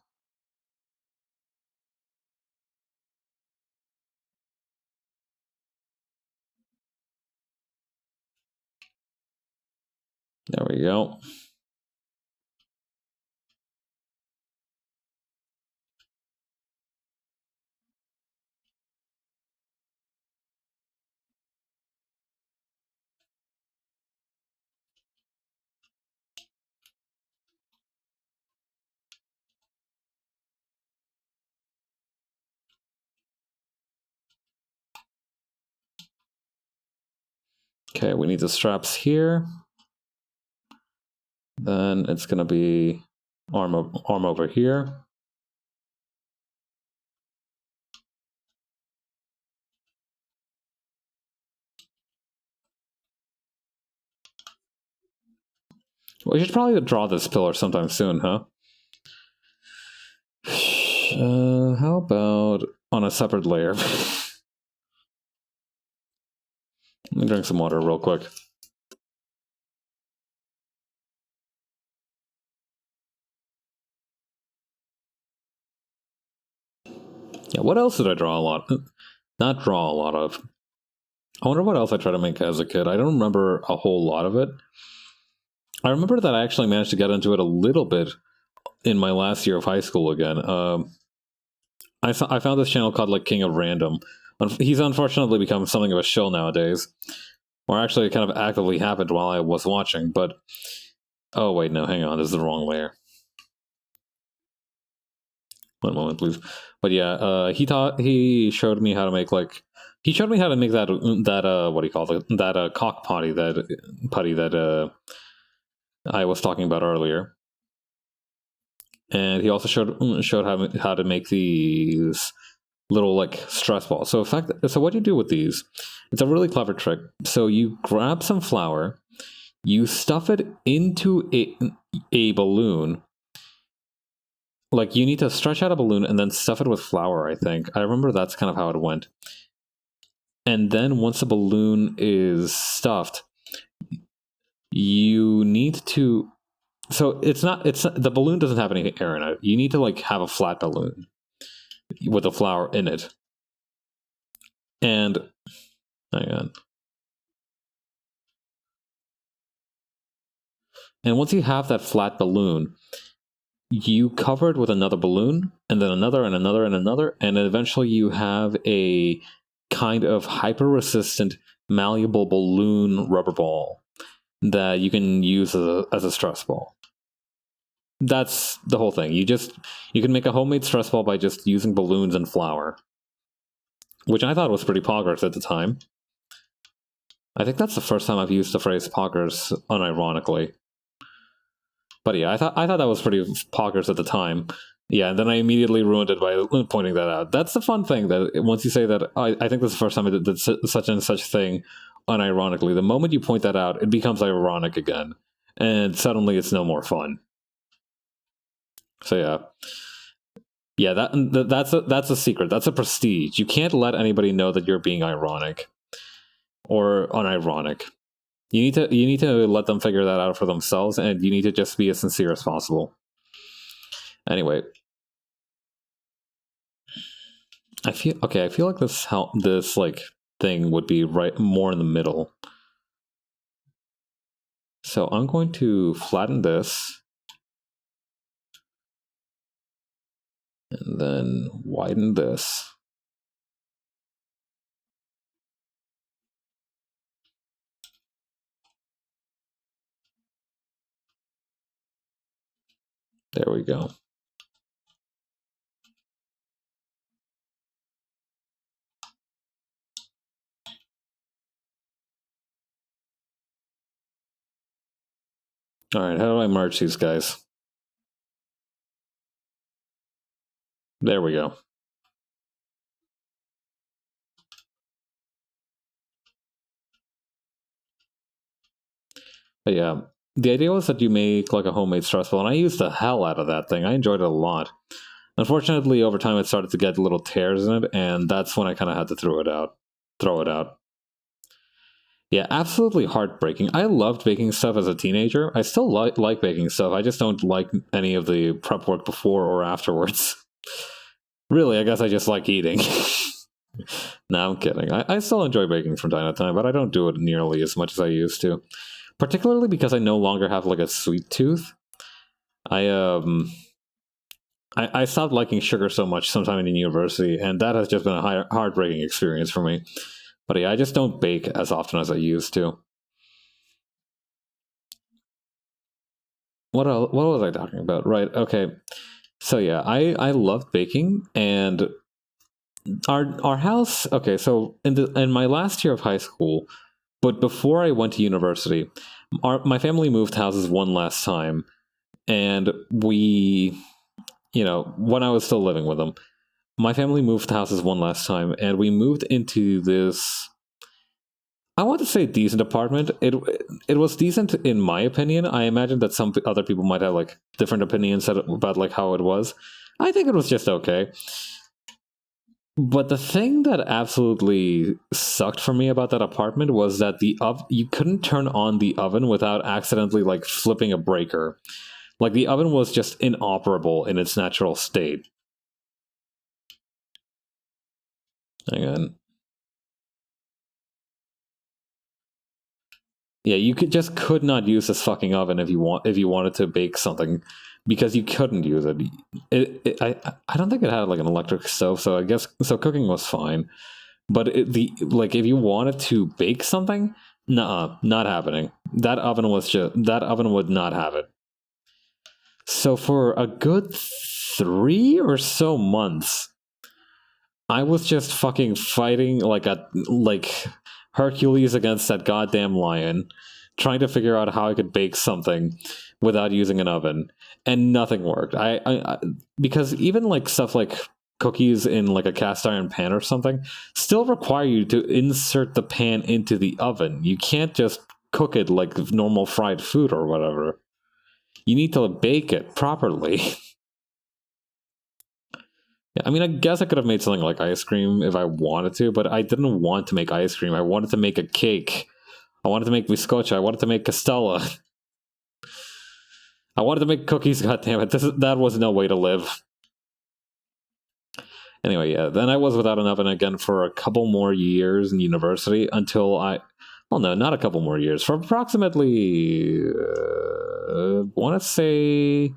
There we go. Okay, we need the straps here. Then it's going to be arm over here. We should probably draw this pillar sometime soon, huh? How about on a separate layer? Let me drink some water real quick. Yeah, what else did I draw a lot? Not draw a lot of. I wonder what else I tried to make as a kid. I don't remember a whole lot of it. I remember that I actually managed to get into it a little bit in my last year of high school again. I found this channel called like King of Random. He's unfortunately become something of a shill nowadays. Or actually, it kind of actively happened while I was watching, but... Oh, wait, no, hang on, this is the wrong layer. One moment, please. But yeah, he showed me how to make, like... He showed me how to make that what do you call it? That cock putty that I was talking about earlier. And he also showed how to make these little like stress balls. So what you do with these, it's a really clever trick. So you grab some flour, you stuff it into a balloon. Like you need to stretch out a balloon and then stuff it with flour, I think. I remember that's kind of how it went. And then once the balloon is stuffed, you need to so it's the balloon doesn't have any air in it. You need to like have a flat balloon with the flour in it. And hang on. And once you have that flat balloon, you cover it with another balloon, and then another, and another, and another, and eventually you have a kind of hyper-resistant, malleable balloon rubber ball that you can use as a stress ball. That's the whole thing. You can make a homemade stress ball by just using balloons and flour, which I thought was pretty poggers at the time. I think that's the first time I've used the phrase poggers unironically. But yeah, I thought that was pretty poggers at the time. Yeah, and then I immediately ruined it by pointing that out. That's the fun thing, that once you say that, I think this is the first time I did such and such thing unironically. The moment you point that out, it becomes ironic again. And suddenly it's no more fun. So yeah. Yeah, that's a secret. That's a prestige. You can't let anybody know that you're being ironic or unironic. You need to let them figure that out for themselves, and you need to just be as sincere as possible. Anyway, I feel like this like thing would be right more in the middle. So I'm going to flatten this and then widen this. There we go. All right, how do I merge these guys? There we go. But yeah, the idea was that you make like a homemade stress ball, and I used the hell out of that thing. I enjoyed it a lot. Unfortunately, over time, it started to get little tears in it, and that's when I kind of had to throw it out. Yeah, absolutely heartbreaking. I loved baking stuff as a teenager. I still like baking stuff. I just don't like any of the prep work before or afterwards. Really, I guess I just like eating. No, I'm kidding. I still enjoy baking from time to time, but I don't do it nearly as much as I used to. Particularly because I no longer have like a sweet tooth. I stopped liking sugar so much sometime in university, and that has just been a heartbreaking experience for me. But yeah, I just don't bake as often as I used to. What was I talking about? Right, okay. So yeah, I loved baking, and our house. Okay, so in my last year of high school, but before I went to university, my family moved houses one last time, and we, when I was still living with them, my family moved houses one last time, and we moved into this. I want to say decent apartment. It was decent in my opinion. I imagine that some other people might have like different opinions about like how it was. I think it was just okay. But the thing that absolutely sucked for me about that apartment was that you couldn't turn on the oven without accidentally like flipping a breaker. Like the oven was just inoperable in its natural state. Hang Yeah, you could not use this fucking oven if you wanted to bake something, because you couldn't use it. I don't think it had like an electric stove, so I guess so cooking was fine. But if you wanted to bake something, nah, not happening. That oven would not have it. So for a good 3 or so months, I was just fucking fighting like Hercules against that goddamn lion, trying to figure out how I could bake something without using an oven, and nothing worked. Because even like stuff like cookies in like a cast iron pan or something still require you to insert the pan into the oven. You can't just cook it like normal fried food or whatever. You need to bake it properly. Yeah, I mean, I guess I could have made something like ice cream if I wanted to, but I didn't want to make ice cream. I wanted to make a cake. I wanted to make biscocha. I wanted to make castella. I wanted to make cookies. God damn it! That was no way to live. Anyway, yeah. Then I was without an oven again for a couple more years in university until well, no, not a couple more years. For approximately, I want to say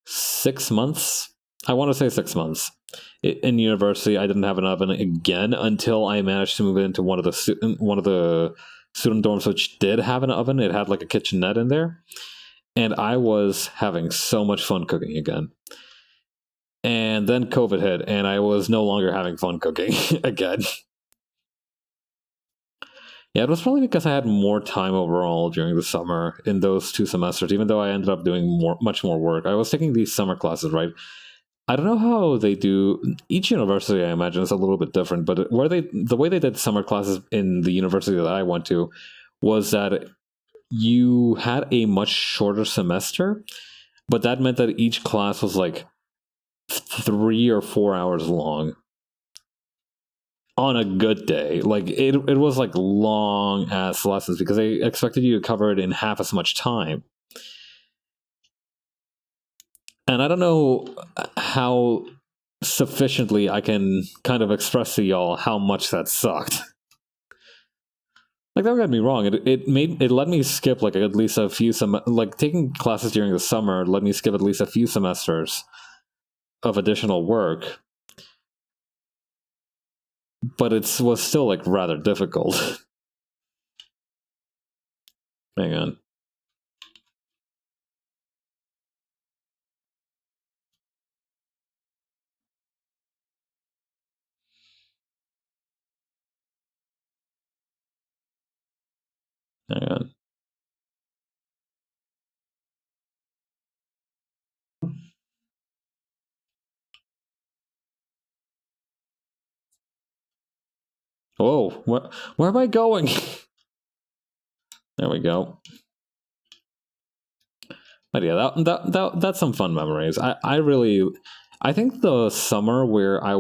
6 months. I want to say 6 months. In university, I didn't have an oven again until I managed to move into one of the student dorms which did have an oven. It had like a kitchenette in there, and I was having so much fun cooking again. And then COVID hit, and I was no longer having fun cooking again. Yeah, it was probably because I had more time overall during the summer in those 2 semesters, even though I ended up doing much more work. I was taking these summer classes, right? I don't know how they do. Each university, I imagine, is a little bit different. But the way they did summer classes in the university that I went to was that you had a much shorter semester, but that meant that each class was like 3 or 4 hours long on a good day. Like it was like long ass lessons because they expected you to cover it in half as much time. And I don't know how sufficiently I can kind of express to y'all how much that sucked. Like, don't get me wrong, it let me skip like at least a few like taking classes during the summer let me skip at least a few semesters of additional work, but it was still like rather difficult. Hang on. Hang on. Whoa, where am I going? There we go. But yeah, that's some fun memories. I think the summer where I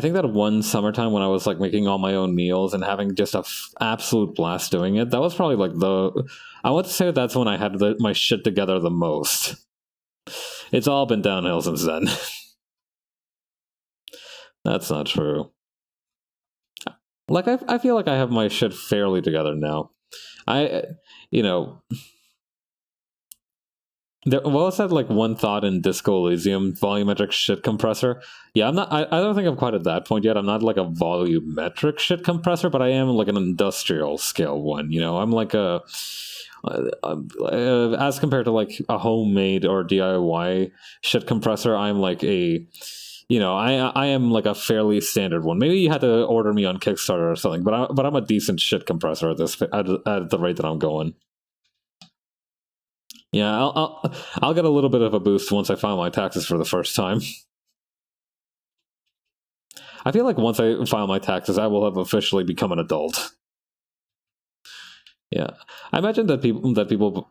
think that one summertime when I was like making all my own meals and having just a absolute blast doing it, that was probably like I want to say that's when I had my shit together the most. It's all been downhill since then. That's not true. Like I feel like I have my shit fairly together now. I, you know, what was that like one thought in Disco Elysium volumetric shit compressor? Yeah, I'm not. I don't think I'm quite at that point yet. I'm not like a volumetric shit compressor, but I am like an industrial scale one. You know, I'm like as compared to like a homemade or DIY shit compressor, I'm like I am like a fairly standard one. Maybe you had to order me on Kickstarter or something, but I'm a decent shit compressor at the rate that I'm going. Yeah, I'll get a little bit of a boost once I file my taxes for the first time. I feel like once I file my taxes, I will have officially become an adult. Yeah, I imagine that people,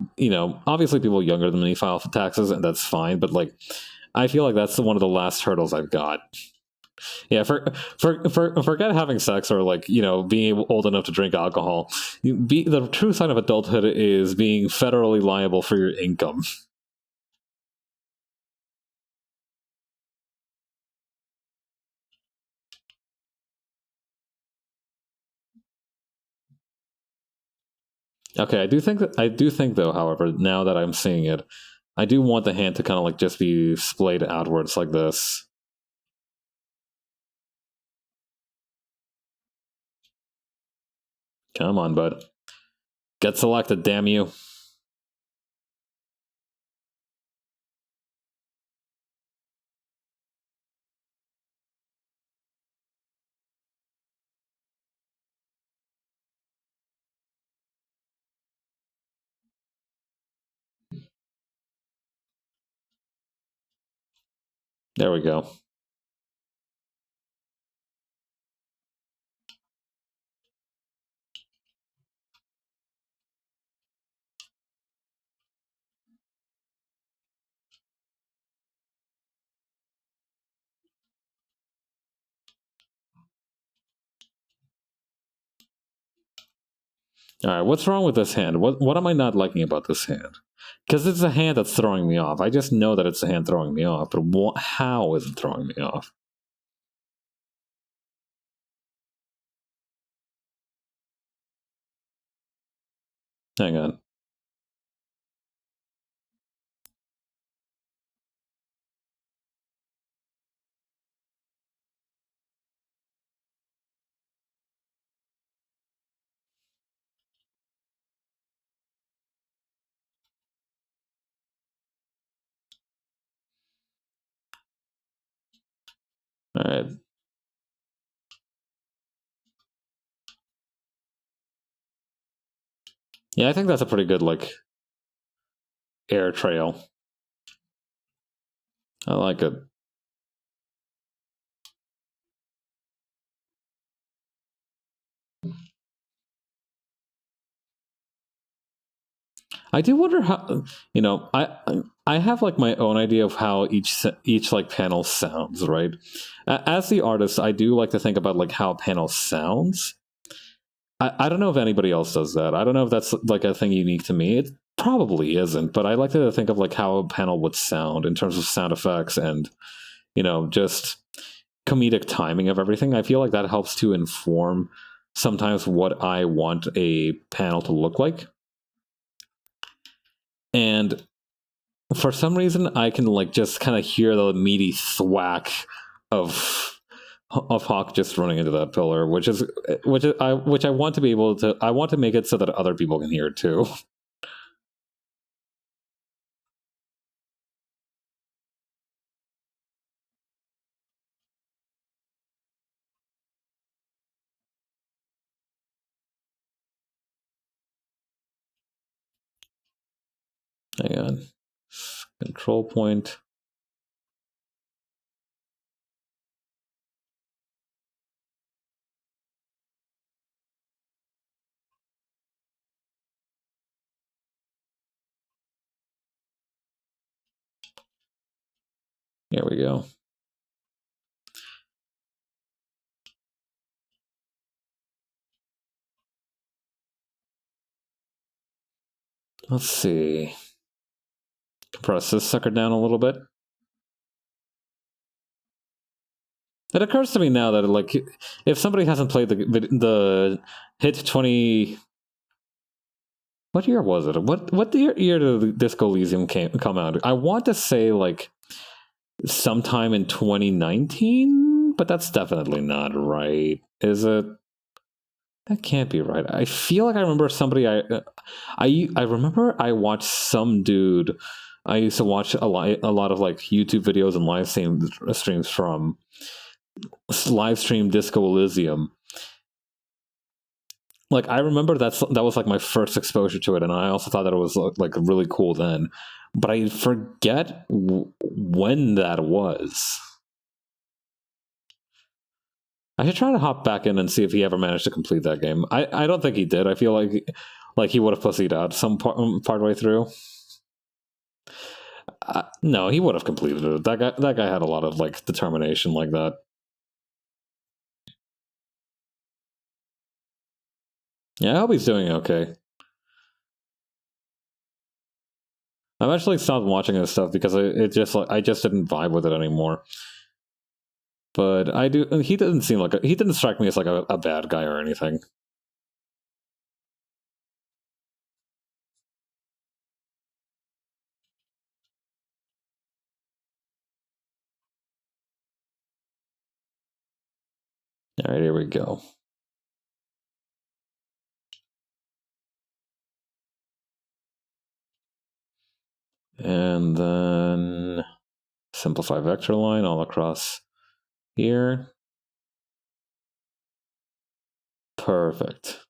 obviously people younger than me file for taxes, and that's fine. But like, I feel like that's one of the last hurdles I've got. Yeah, forget having sex or like being old enough to drink alcohol. The true sign of adulthood is being federally liable for your income. Okay, I do think though, however, now that I'm seeing it, I do want the hand to kind of like just be splayed outwards like this. Come on, bud. Get selected, damn you. There we go. All right, what's wrong with this hand? What am I not liking about this hand? Because it's a hand that's throwing me off. I just know that it's a hand throwing me off, but how is it throwing me off? Hang on. All right. Yeah, I think that's a pretty good like air trail. I like it. I do wonder how I have like my own idea of how each like panel sounds, right? As the artist, I do like to think about like how a panel sounds. I don't know if anybody else does that. I don't know if that's like a thing unique to me. It probably isn't, but I like to think of like how a panel would sound in terms of sound effects and just comedic timing of everything. I feel like that helps to inform sometimes what I want a panel to look like. And for some reason, I can like just kind of hear the meaty thwack of Hawk just running into that pillar, which I want to be able to. I want to make it so that other people can hear it too. Hang on, control point. Here we go. Let's see. Compress this sucker down a little bit. It occurs to me now that, like, if somebody hasn't played the Hit 20... What year was it? What year did the Disco Elysium come out? I want to say, like, sometime in 2019, but that's definitely not right. Is it? That can't be right. I feel like I remember somebody. I remember I watched some dude. I used to watch a lot of like YouTube videos and live streams from live stream Disco Elysium. Like, I remember that was like my first exposure to it, and I also thought that it was like really cool then. But I forget when that was. I should try to hop back in and see if he ever managed to complete that game. I don't think he did. I feel like he would have pussied out some part way through. No, he would have completed it. That guy had a lot of like determination like that. Yeah, I hope he's doing okay. I've actually stopped watching his stuff because I just didn't vibe with it anymore. But I do. He didn't seem like he didn't strike me as like a bad guy or anything. All right, here we go. And then simplify vector line all across here. Perfect.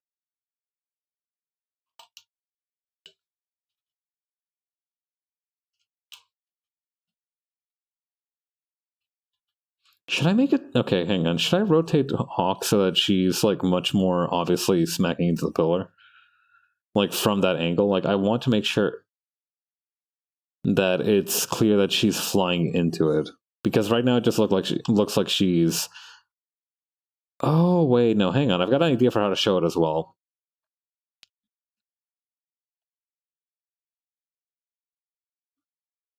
Should I make it... Okay, hang on. Should I rotate Hawk so that she's, like, much more obviously smacking into the pillar? Like, from that angle? Like, I want to make sure that it's clear that she's flying into it. Because right now it just looks like she's... Oh, wait, no, hang on. I've got an idea for how to show it as well.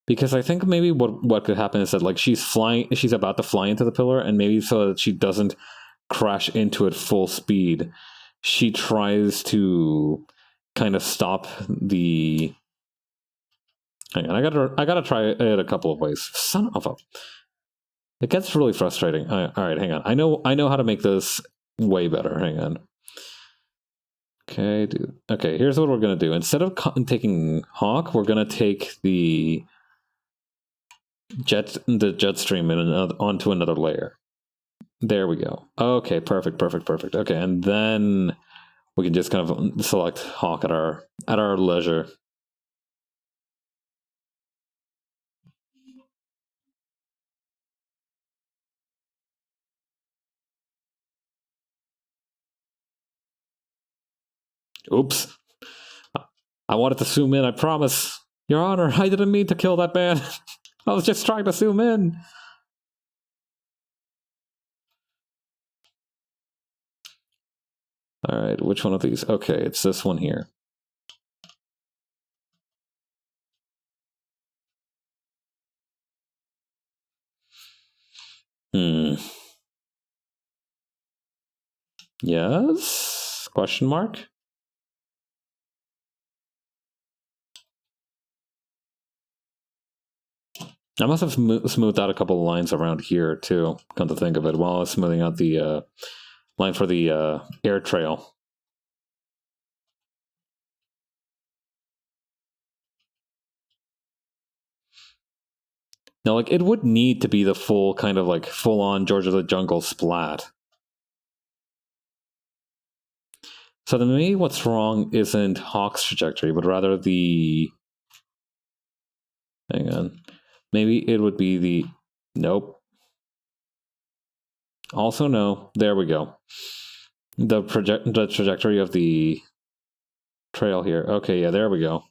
Because I think maybe what could happen is that, like, she's about to fly into the pillar, and maybe so that she doesn't crash into it full speed, she tries to kind of stop the... Hang on, I gotta try it a couple of ways. Son of a... It gets really frustrating. All right, hang on. I know how to make this way better. Hang on. Okay, dude. Okay, here's what we're gonna do. Instead of taking Hawk, we're gonna take the jet stream onto another layer. There we go. Okay, perfect. Okay, and then we can just kind of select Hawk at our leisure. Oops. I wanted to zoom in, I promise. Your Honor, I didn't mean to kill that man. I was just trying to zoom in. All right, which one of these? Okay, it's this one here. Yes? Question mark? I must have smoothed out a couple of lines around here, too, come to think of it, while I was smoothing out the line for the air trail. Now, like, it would need to be the full kind of, like, full-on George of the Jungle splat. So then maybe what's wrong isn't Hawk's trajectory, but rather the... Hang on. Maybe it would be the... Nope. Also no. There we go. The trajectory of the trail here. Okay, yeah, there we go.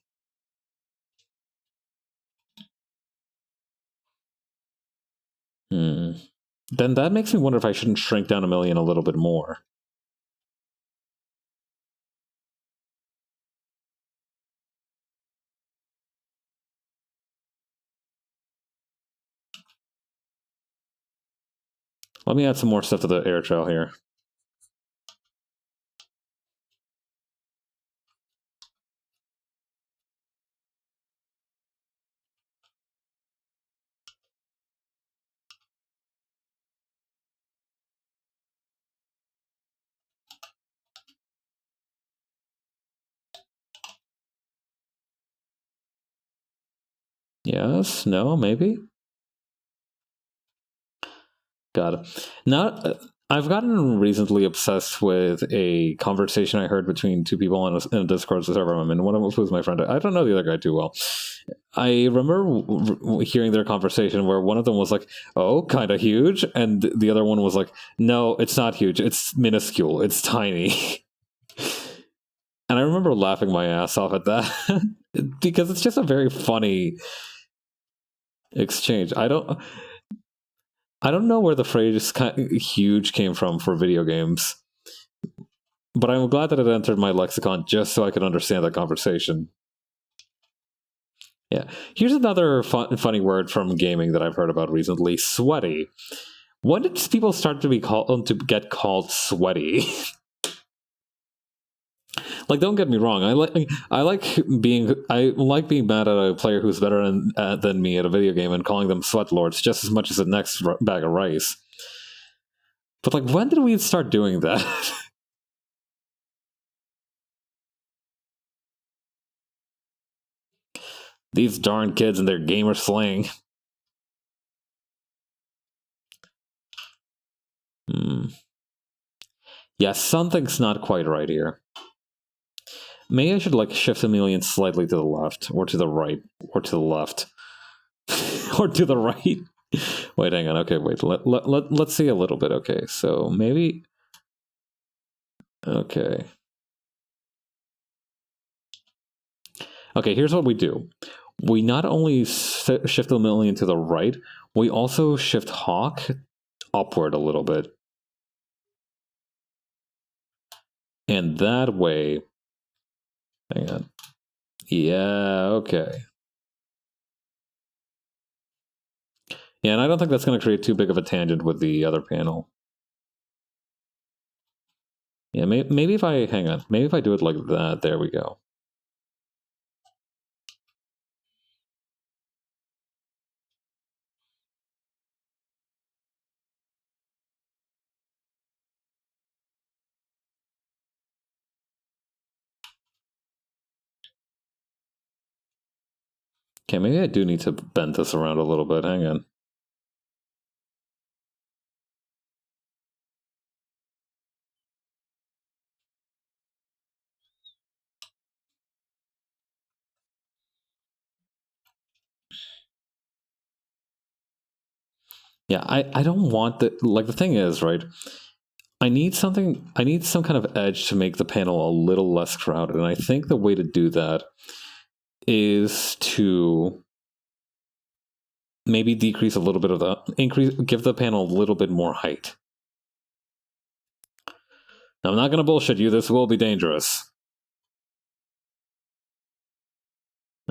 Then that makes me wonder if I shouldn't shrink down 1,000,000 a little bit more. Let me add some more stuff to the air trail here. Yes, no, maybe? Got it. Now, I've gotten reasonably obsessed with a conversation I heard between two people in a Discord server I'm in. One of them was my friend. I don't know the other guy too well. I remember hearing their conversation where one of them was like, "Oh, kind of huge," and the other one was like, "No, it's not huge. It's minuscule. It's tiny." And I remember laughing my ass off at that because it's just a very funny exchange. I don't know where the phrase "huge" came from for video games, but I'm glad that it entered my lexicon just so I could understand that conversation. Yeah. Here's another funny word from gaming that I've heard about recently: sweaty. When did people start to get called sweaty? Like, don't get me wrong. I like being mad at a player who's better than me at a video game and calling them sweat lords just as much as the next bag of rice. But like, when did we start doing that? These darn kids and their gamer slang. Yeah, something's not quite right here. Maybe I should like shift 1,000,000 slightly to the left, or to the right, or to the left, or to the right. Wait, hang on. Okay, wait. Let's see a little bit. Okay, so maybe. Okay. Okay, here's what we do. We not only shift 1,000,000 to the right, we also shift Hawk upward a little bit. And that way. Hang on. Yeah, okay. Yeah, and I don't think that's going to create too big of a tangent with the other panel. Yeah, maybe if I, hang on, maybe if I do it like that, there we go. Okay, maybe I do need to bend this around a little bit. Hang on. Yeah, I don't want the, like, the thing is, right? I need some kind of edge to make the panel a little less crowded. And I think the way to do that is to maybe decrease a little bit of give the panel a little bit more height. Now, I'm not going to bullshit you. This will be dangerous.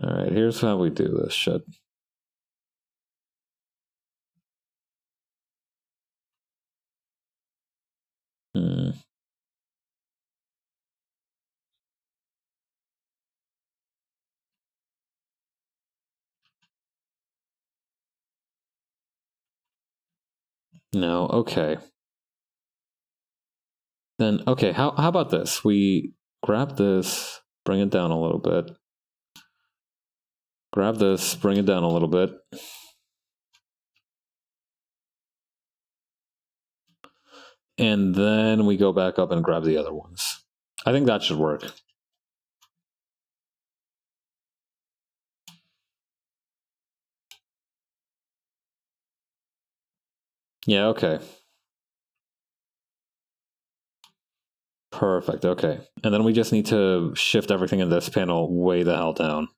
All right, here's how we do this shit. No, okay. Then, okay, how about this? We grab this, bring it down a little bit. Grab this, bring it down a little bit. And then we go back up and grab the other ones. I think that should work. Yeah, okay. Perfect, okay. And then we just need to shift everything in this panel way the hell down.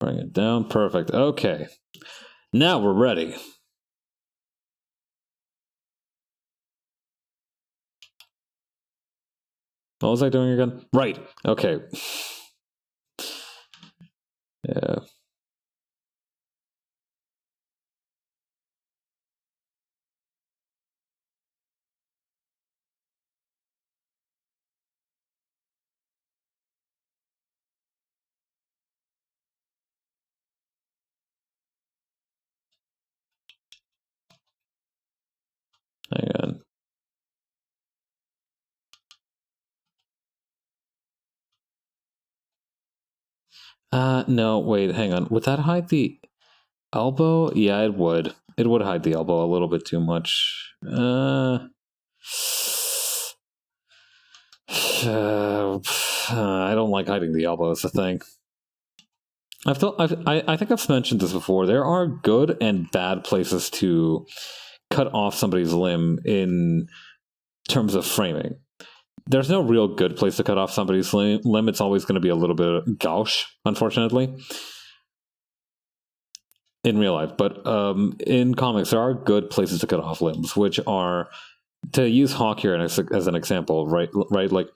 Bring it down. Perfect. Okay. Now we're ready. What was I doing again? Right. Okay. Yeah. Hang on. No, wait, hang on. Would that hide the elbow? Yeah, it would. It would hide the elbow a little bit too much. I don't like hiding the elbow, is the thing. I think I've mentioned this before. There are good and bad places to cut off somebody's limb in terms of framing. There's no real good place to cut off somebody's limb. It's always going to be a little bit gauche, unfortunately, in real life. But in comics, there are good places to cut off limbs, which are, to use Hawk here as an example, right? Like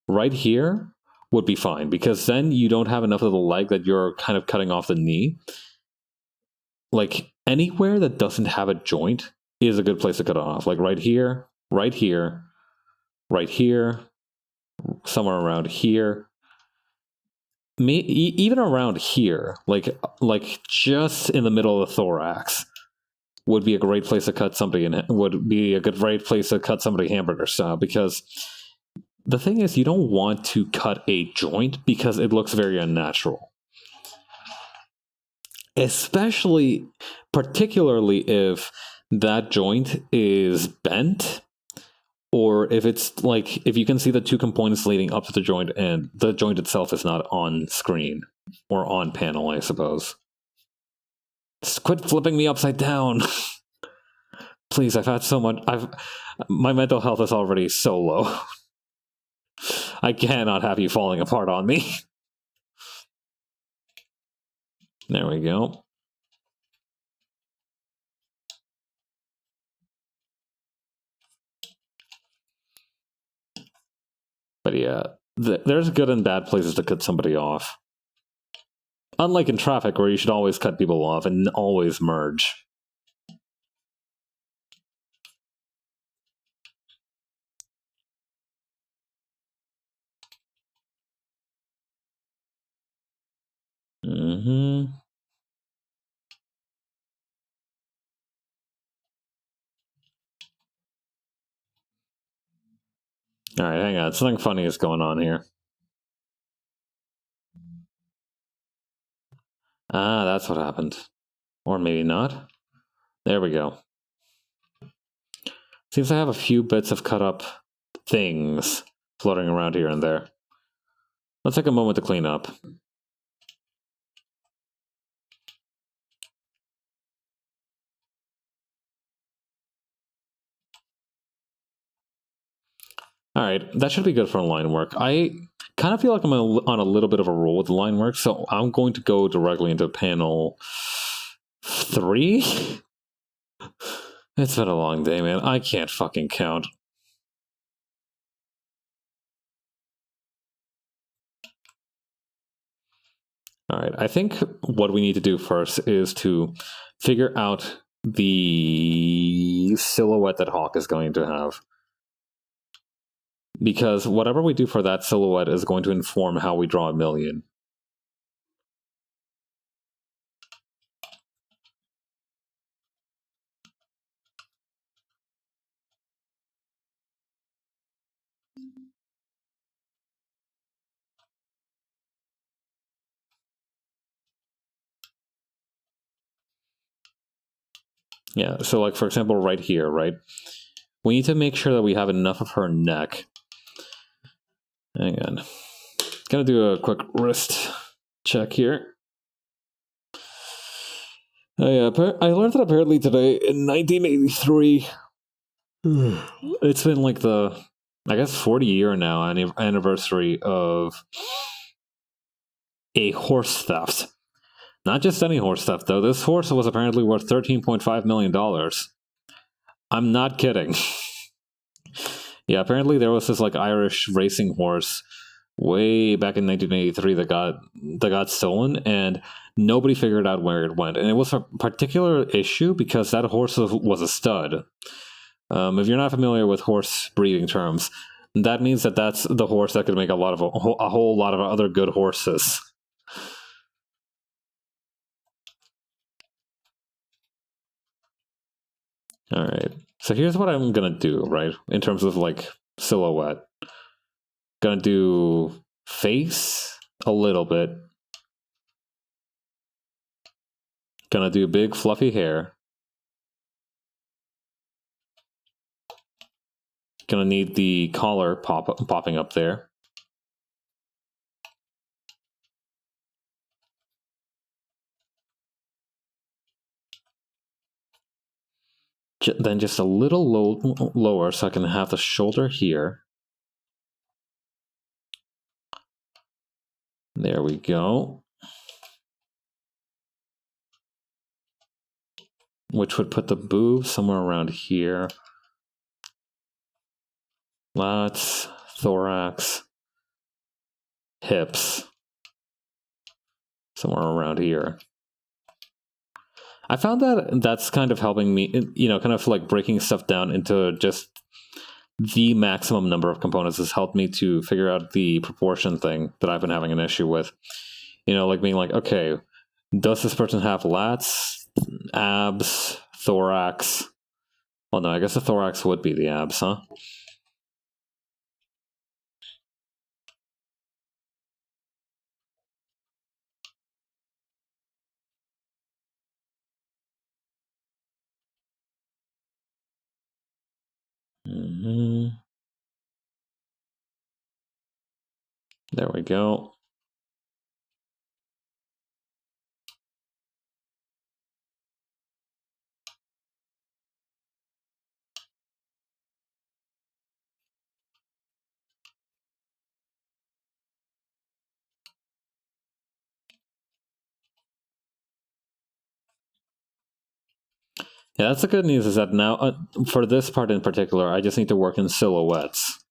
right here would be fine, because then you don't have enough of the leg that you're kind of cutting off the knee. Like anywhere that doesn't have a joint is a good place to cut it off. Like right here, right here, right here, somewhere around here. Even around here, like just in the middle of the thorax, would be a great place to cut somebody, and would be a great place to cut somebody hamburger style. Because the thing is, you don't want to cut a joint because it looks very unnatural. Particularly if that joint is bent, or if it's like, if you can see the two components leading up to the joint and the joint itself is not on screen or on panel, I suppose. Just quit flipping me upside down. Please, I've had so much. My mental health is already so low. I cannot have you falling apart on me. There we go. But yeah, there's good and bad places to cut somebody off. Unlike in traffic, where you should always cut people off and always merge. Mm-hmm. All right, hang on. Something funny is going on here. Ah, that's what happened. Or maybe not. There we go. Seems I have a few bits of cut up things floating around here and there. Let's take a moment to clean up. All right, that should be good for line work. I kind of feel like I'm on a little bit of a roll with line work, so I'm going to go directly into panel 3. It's been a long day, man. I can't fucking count. All right, I think what we need to do first is to figure out the silhouette that Hawk is going to have. Because whatever we do for that silhouette is going to inform how we draw a million. Yeah, so like for example right here, right? We need to make sure that we have enough of her neck. Hang on. Gonna do a quick wrist check here. I learned that apparently today in 1983, it's been like the, I guess, 40-year now anniversary of a horse theft. Not just any horse theft, though. This horse was apparently worth $13.5 million. I'm not kidding. Yeah, apparently there was this like Irish racing horse way back in 1983 that got stolen, and nobody figured out where it went. And it was a particular issue because that horse was a stud. If you're not familiar with horse breeding terms, that means that that's the horse that could make a whole lot of other good horses. All right. So here's what I'm going to do, right? In terms of like silhouette. Going to do face a little bit. Going to do big fluffy hair. Going to need the collar popping up there. Then just a little lower so I can have the shoulder here. There we go. Which would put the boob somewhere around here. Lats, thorax, hips. Somewhere around here. I found that that's kind of helping me, kind of like breaking stuff down into just the maximum number of components has helped me to figure out the proportion thing that I've been having an issue with. Like being like, okay, does this person have lats, abs, thorax? Well, no, I guess the thorax would be the abs, huh? There we go. Yeah, that's the good news is that now, for this part in particular, I just need to work in silhouettes.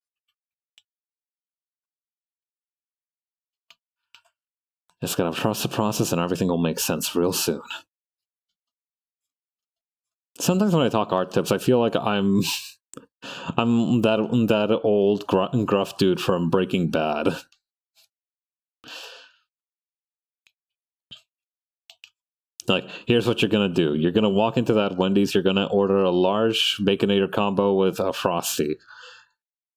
Just gotta trust the process and everything will make sense real soon. Sometimes when I talk art tips, I feel like I'm that old gruff dude from Breaking Bad. Like, here's what you're gonna do. You're gonna walk into that Wendy's, you're gonna order a large Baconator combo with a Frosty.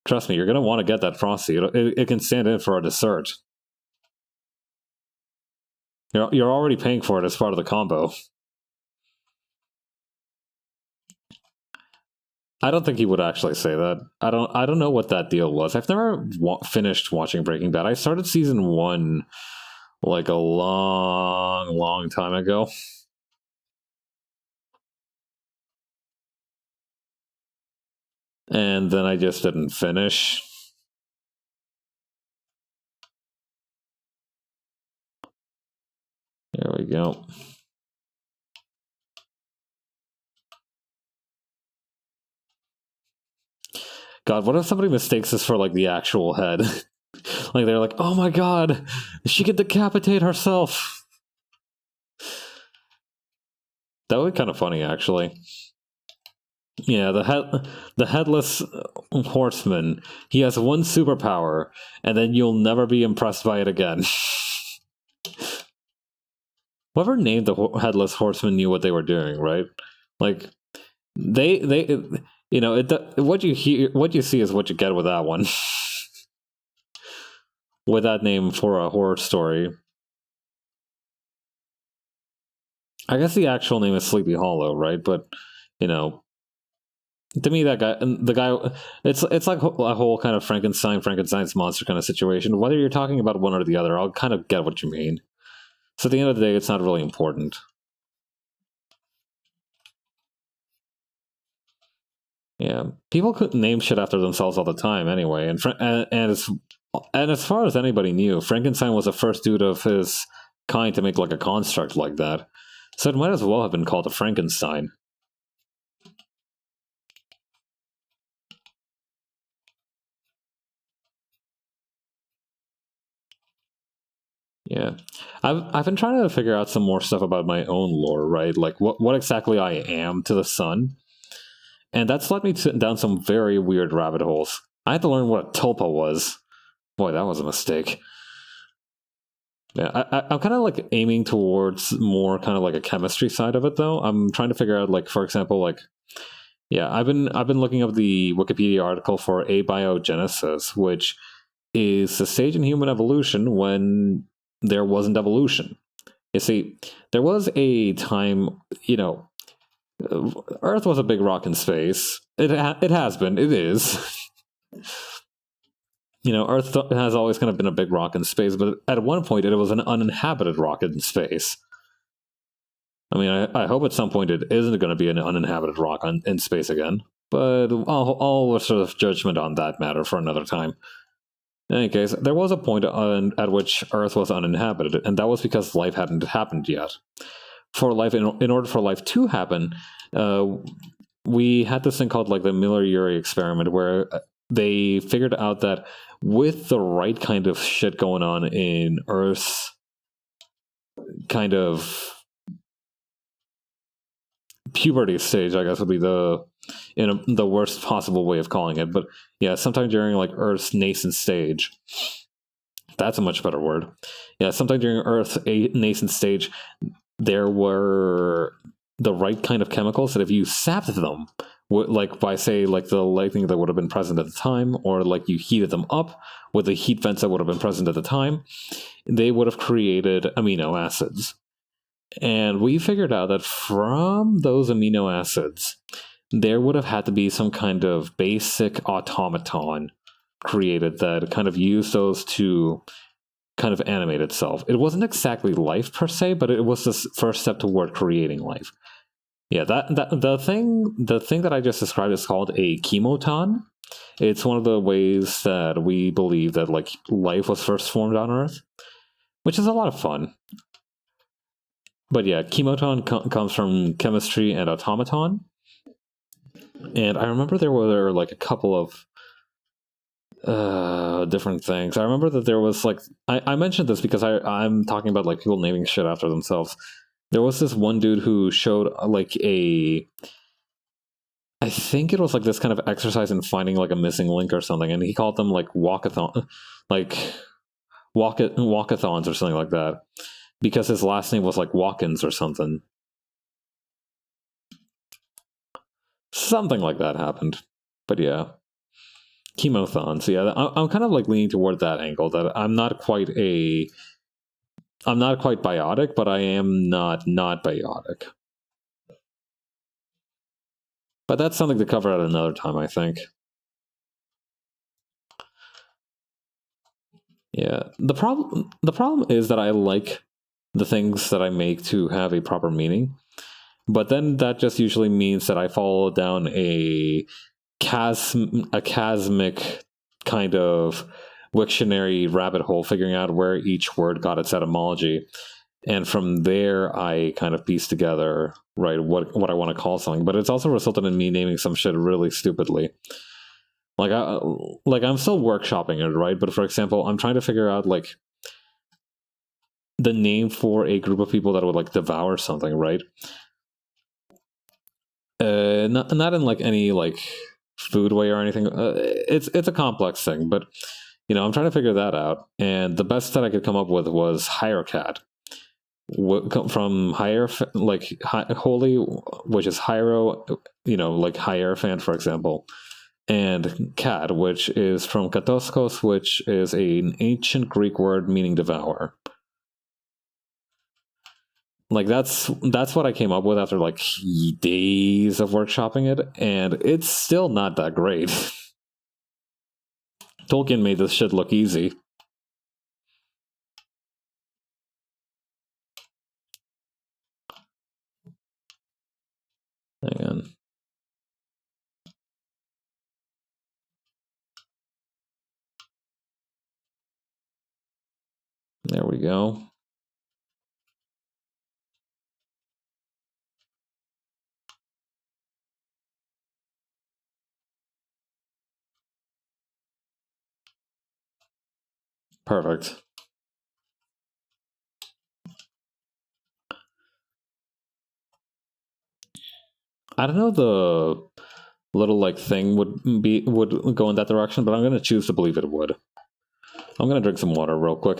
Trust me, you're gonna want to get that Frosty. It can stand in for a dessert. You're already paying for it as part of the combo. I don't think he would actually say that. I don't know what that deal was. I've never finished watching Breaking Bad. I started season 1 like a long time ago. And then I just didn't finish. There we go. God, what if somebody mistakes this for like the actual head? Like they're like, oh my god, she could decapitate herself. That would be kind of funny, actually. Yeah, the headless horseman. He has one superpower, and then you'll never be impressed by it again. Whoever named the headless horseman knew what they were doing, right? Like they what you see is what you get with that one. With that name for a horror story. I guess the actual name is Sleepy Hollow, right? But to me, the guy, it's like a whole kind of Frankenstein's monster kind of situation. Whether you're talking about one or the other, I'll kind of get what you mean. So at the end of the day, it's not really important. Yeah, people could name shit after themselves all the time, anyway. And as far as anybody knew, Frankenstein was the first dude of his kind to make like a construct like that. So it might as well have been called a Frankenstein. Yeah, I've been trying to figure out some more stuff about my own lore, right? Like what exactly I am to the sun, and that's led me down some very weird rabbit holes. I had to learn what a tulpa was. Boy, that was a mistake. Yeah, I'm kind of like aiming towards more kind of like a chemistry side of it, though. I'm trying to figure out, like, for example, like, yeah, I've been looking up the Wikipedia article for abiogenesis, which is the stage in human evolution when there wasn't evolution. You see, there was a time, you know, Earth was a big rock in space. It has been. It is. Earth has always kind of been a big rock in space, but at one point it was an uninhabited rock in space. I mean, I hope at some point it isn't going to be an uninhabited rock in space again, but I'll sort of judgment on that matter for another time. In any case, there was a point at which Earth was uninhabited, and that was because life hadn't happened yet. For life, in order for life to happen, we had this thing called like the Miller-Urey experiment, where they figured out that with the right kind of shit going on in Earth's kind of puberty stage, I guess would be the worst possible way of calling it. But yeah, sometime during like Earth's nascent stage. That's a much better word. Yeah, sometime during Earth's nascent stage, there were the right kind of chemicals that if you sapped them, like by say like the lightning that would have been present at the time, or like you heated them up with the heat vents that would have been present at the time, they would have created amino acids. And we figured out that from those amino acids, there would have had to be some kind of basic automaton created that kind of used those to kind of animate itself. It wasn't exactly life per se, but it was the first step toward creating life. Yeah, that the thing that I just described is called a chemoton. It's one of the ways that we believe that like life was first formed on Earth, which is a lot of fun. But yeah, chemoton comes from chemistry and automaton. And I remember there were like a couple of different things. I remember that there was like I mentioned this because I'm talking about like people naming shit after themselves. There was this one dude who showed like I think it was like this kind of exercise in finding like a missing link or something, and he called them like walkathons or something like that, because his last name was like Watkins or something. Something like that happened. But yeah. Chemothons, yeah. I'm kind of like leaning toward that angle, that I'm not quite biotic, but I am not biotic. But that's something to cover at another time, I think. Yeah. The problem is that I like the things that I make to have a proper meaning, but then that just usually means that I fall down a chasmic kind of Wiktionary rabbit hole, figuring out where each word got its etymology, and from there I kind of piece together right what I want to call something. But it's also resulted in me naming some shit really stupidly. Like I'm still workshopping it, right? But for example, I'm trying to figure out like the name for a group of people that would like devour something, right? Not in like any like food way or anything. It's a complex thing, but I'm trying to figure that out. And the best that I could come up with was Hierocat, from holy, which is Hiero, like Hierophant, for example, and cat, which is from katoskos, which is an ancient Greek word meaning devour. Like that's what I came up with after like days of workshopping it, and it's still not that great. Tolkien made this shit look easy. Hang on. There we go. Perfect. I don't know the little like thing would go in that direction, but I'm gonna choose to believe it would. I'm gonna drink some water real quick.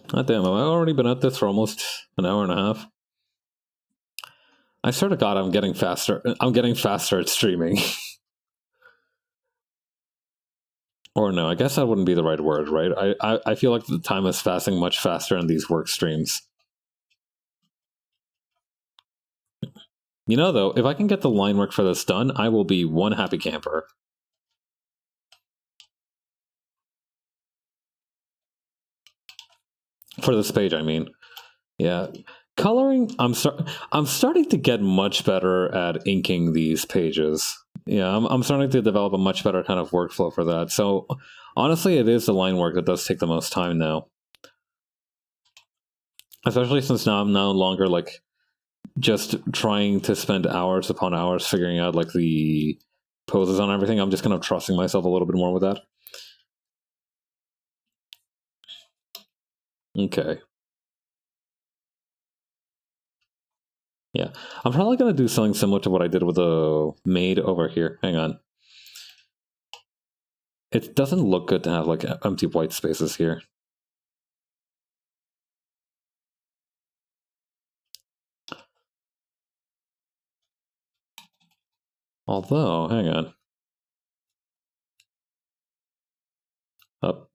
God damn, I've already been at this for almost an hour and a half. I swear to God, I'm getting faster. I'm getting faster at streaming. Or no, I guess that wouldn't be the right word, right? I feel like the time is passing much faster in these work streams. You know, though, if I can get the line work for this done, I will be one happy camper. For this page, I mean. Yeah. Coloring, I'm starting to get much better at inking these pages. Yeah, I'm starting to develop a much better kind of workflow for that. So, honestly, it is the line work that does take the most time now. Especially since now I'm no longer, like, just trying to spend hours upon hours figuring out, like, the poses on everything. I'm just kind of trusting myself a little bit more with that. Okay. Yeah, I'm probably going to do something similar to what I did with the maid over here. Hang on. It doesn't look good to have, like, empty white spaces here. Although, hang on. Up.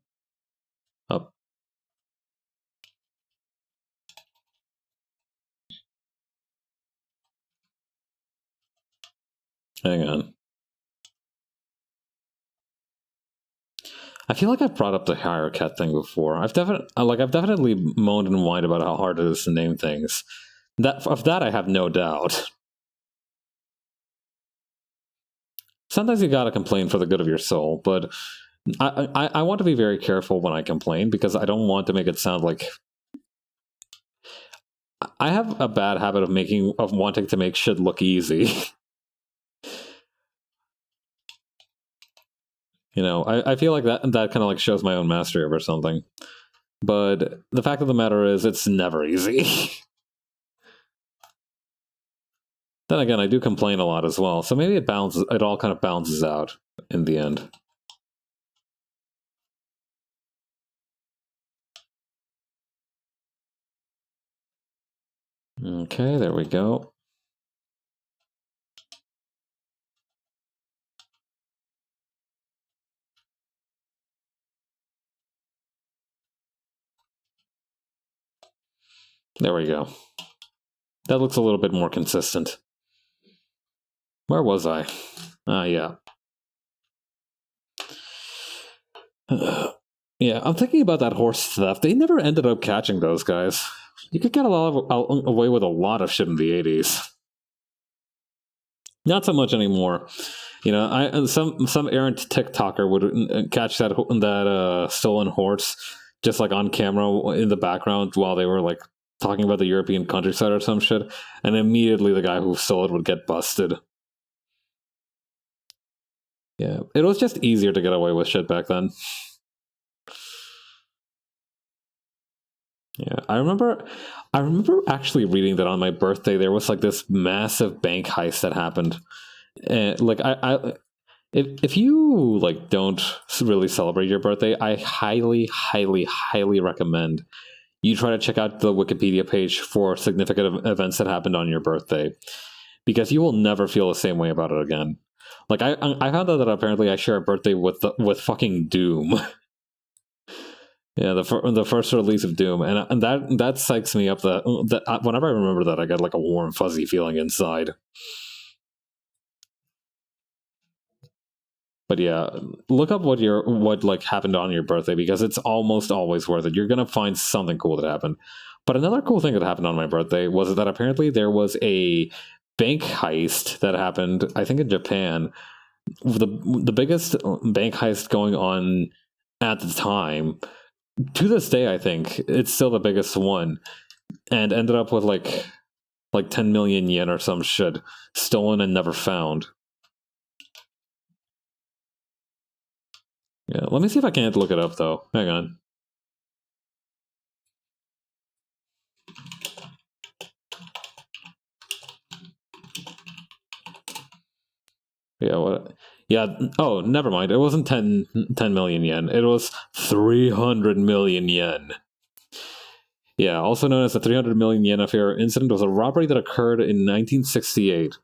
Up. Hang on. I feel like I've brought up the higher cat thing before. I've definitely moaned and whined about how hard it is to name things. Of that I have no doubt. Sometimes you gotta complain for the good of your soul, but I want to be very careful when I complain because I don't want to make it sound like I have a bad habit of wanting to make shit look easy. You know, I feel like that kind of like shows my own mastery over something. But the fact of the matter is, it's never easy. Then again, I do complain a lot as well, so maybe it all kind of balances out in the end. Okay, there we go. There we go. That looks a little bit more consistent. Where was I? Yeah. Yeah, I'm thinking about that horse theft. They never ended up catching those guys. You could get away with a lot of shit in the 80s. Not so much anymore. You know, some errant TikToker would catch that stolen horse just like on camera in the background while they were like talking about the European countryside or some shit, and immediately the guy who stole it would get busted. Yeah, it was just easier to get away with shit back then. Yeah, I remember actually reading that on my birthday there was like this massive bank heist that happened. And like if you like don't really celebrate your birthday, I highly recommend you try to check out the Wikipedia page for significant events that happened on your birthday, because you will never feel the same way about it again. Like I found out that apparently I share a birthday with fucking Doom. Yeah, the first release of Doom, and that psychs me up. That whenever I remember that, I get like a warm, fuzzy feeling inside. But yeah, look up what like happened on your birthday, because it's almost always worth it. You're gonna find something cool that happened. But another cool thing that happened on my birthday was that apparently there was a bank heist that happened, I think in Japan, the biggest bank heist going on at the time. To this day, I think it's still the biggest one, and ended up with like like 10 million yen or some shit, stolen and never found. Yeah, let me see if I can't look it up though. Hang on. Yeah, what? Yeah, oh, never mind. It wasn't 10 million yen. It was 300 million yen. Yeah, also known as the 300 million yen affair incident, was a robbery that occurred in 1968.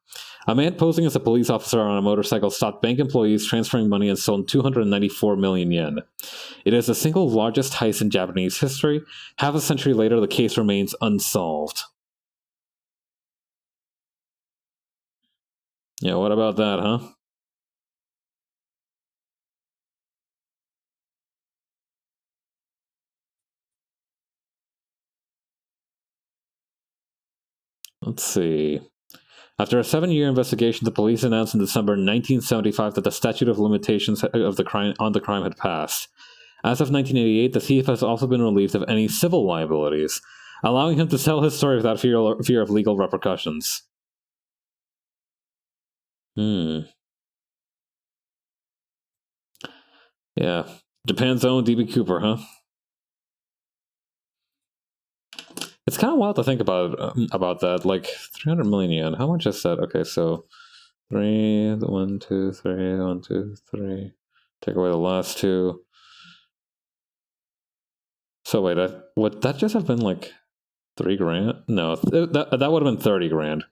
A man posing as a police officer on a motorcycle stopped bank employees transferring money and stole 294 million yen. It is the single largest heist in Japanese history. Half a century later, the case remains unsolved. Yeah, what about that, huh? Let's see. After a 7-year investigation, the police announced in December 1975 that the statute of limitations of the crime had passed. As of 1988, the thief has also been relieved of any civil liabilities, allowing him to tell his story without fear of legal repercussions. Yeah. Japan's own DB Cooper, huh? It's kind of wild to think about that. Like 300 million yen. How much is that? Okay, so 1, 2, 3, 1, 2, 3. Take away the last two. So wait, would that just have been like 3 grand? No, that would have been 30 grand.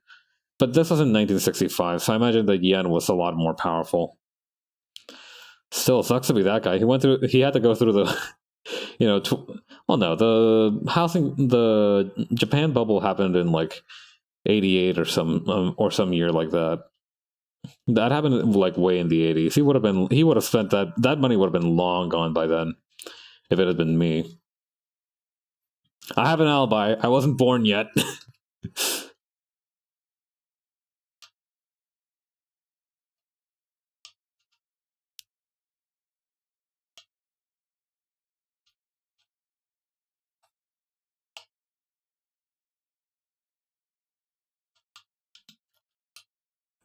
But this was in 1965, so I imagine the yen was a lot more powerful. Still, it sucks to be that guy. He had to go through the, you know, well, no, the Japan bubble happened in like 88 or some year like that. That happened like way in the 80s. He would have spent that money would have been long gone by then if it had been me. I have an alibi. I wasn't born yet.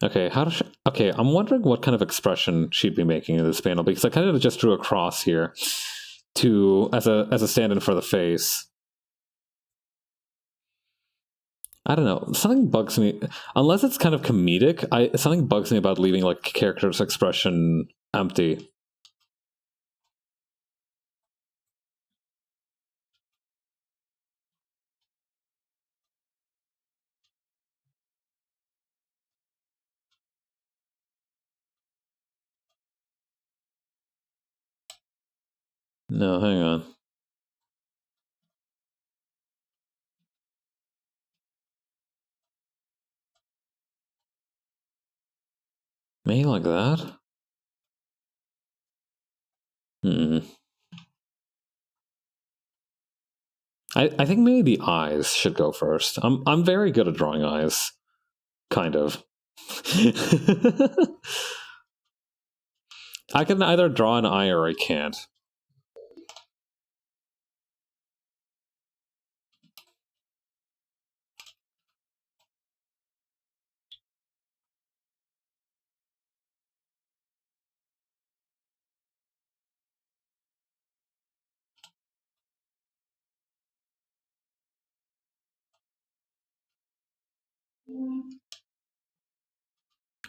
Okay, okay, I'm wondering what kind of expression she'd be making in this panel, because I kind of just drew a cross here to as a stand-in for the face. I don't know. Something bugs me, unless it's kind of comedic. Something bugs me about leaving like character's expression empty. No, hang on. Maybe like that. Hmm. I think maybe the eyes should go first. I'm very good at drawing eyes, kind of. I can either draw an eye or I can't.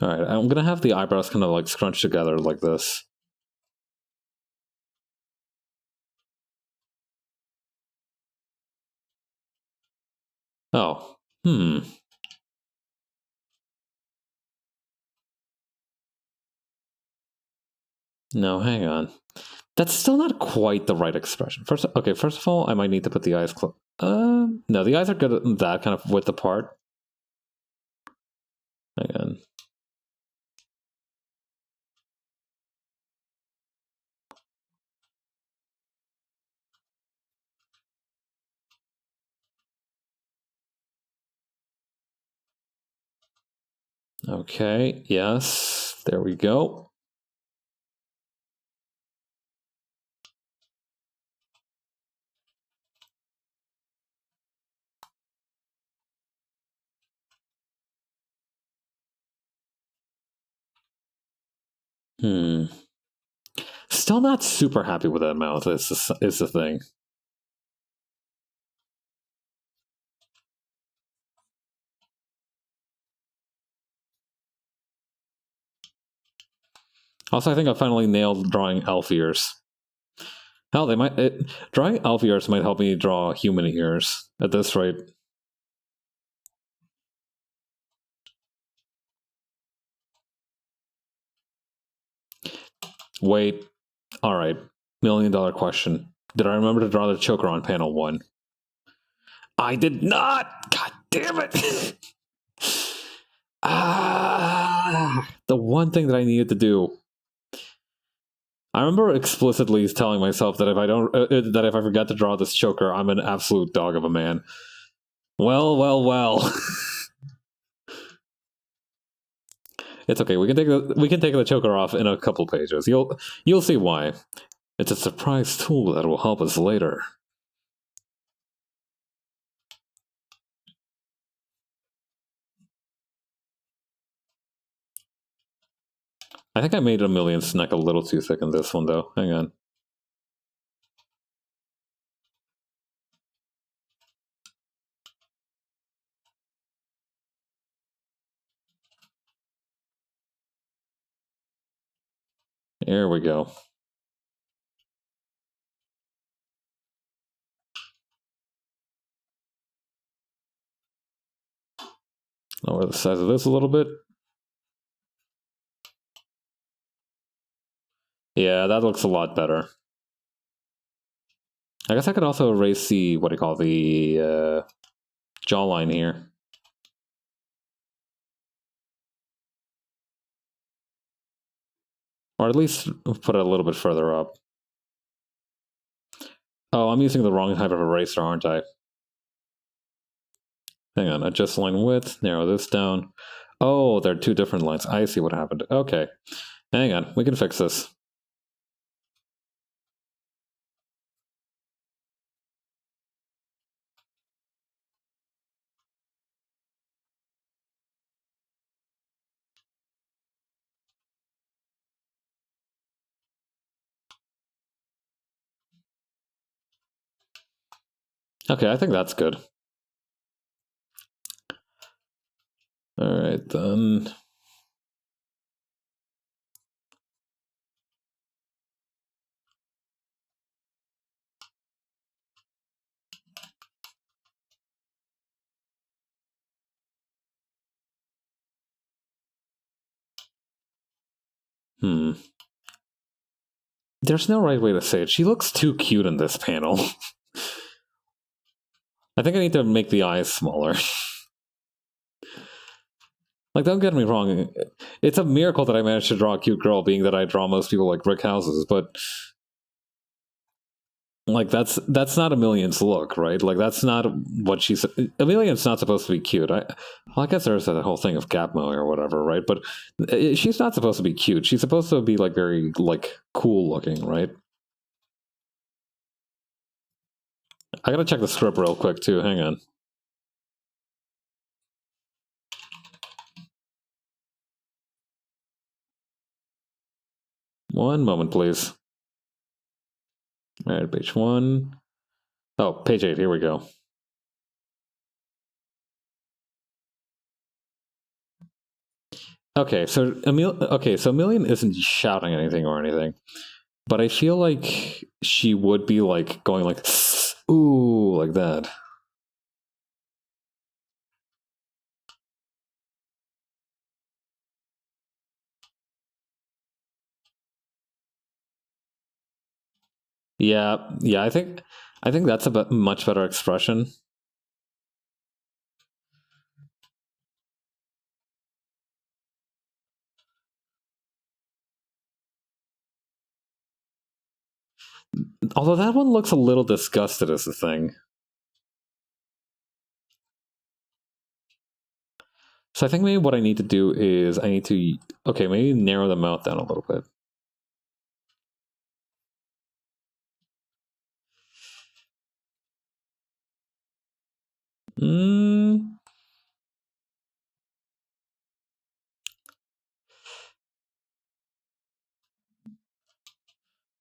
All right, I'm gonna have the eyebrows kind of like scrunched together like this. Oh, No, hang on. That's still not quite the right expression. First of all, I might need to put the eyes close. No, the eyes are good at that kind of width apart. Hang on. Okay, yes, there we go. Hmm. Still not super happy with that amount, is the thing. Also, I think I finally nailed drawing elf ears. Hell, drawing elf ears might help me draw human ears at this rate. Wait, all right. $1,000,000 question. Did I remember to draw the choker on panel 1? I did not! God damn it! The one thing that I needed to do. I remember explicitly telling myself that if I forget to draw this choker, I'm an absolute dog of a man. Well, well, well. It's okay. We can take the choker off in a couple pages. You'll see why. It's a surprise tool that will help us later. I think I made Emilian's neck a little too thick in this one, though. Hang on. There we go. Lower the size of this a little bit. Yeah, that looks a lot better. I guess I could also erase the, the jawline here. Or at least put it a little bit further up. Oh, I'm using the wrong type of eraser, aren't I? Hang on, adjust line width, narrow this down. Oh, they're two different lines. I see what happened. Okay. Hang on, we can fix this. Okay, I think that's good. Alright, then. There's no right way to say it. She looks too cute in this panel. I think I need to make the eyes smaller. Like, don't get me wrong. It's a miracle that I managed to draw a cute girl, being that I draw most people like brick houses, but like that's not Emilian's look, right? Like that's not what she's. Emilian's not supposed to be cute. I guess there's that whole thing of Gapmo or whatever, right? But she's not supposed to be cute. She's supposed to be like very like cool looking, right? I gotta check the script real quick too. Hang on. One moment, please. All right, page 1. Oh, page 8. Here we go. Okay, so Emilian isn't shouting anything or anything, but I feel like she would be like going like ooh, like that. Yeah, I think that's a much better expression. Although that one looks a little disgusted as the thing. So I think maybe what I need to do is I need to maybe narrow the mouth down a little bit.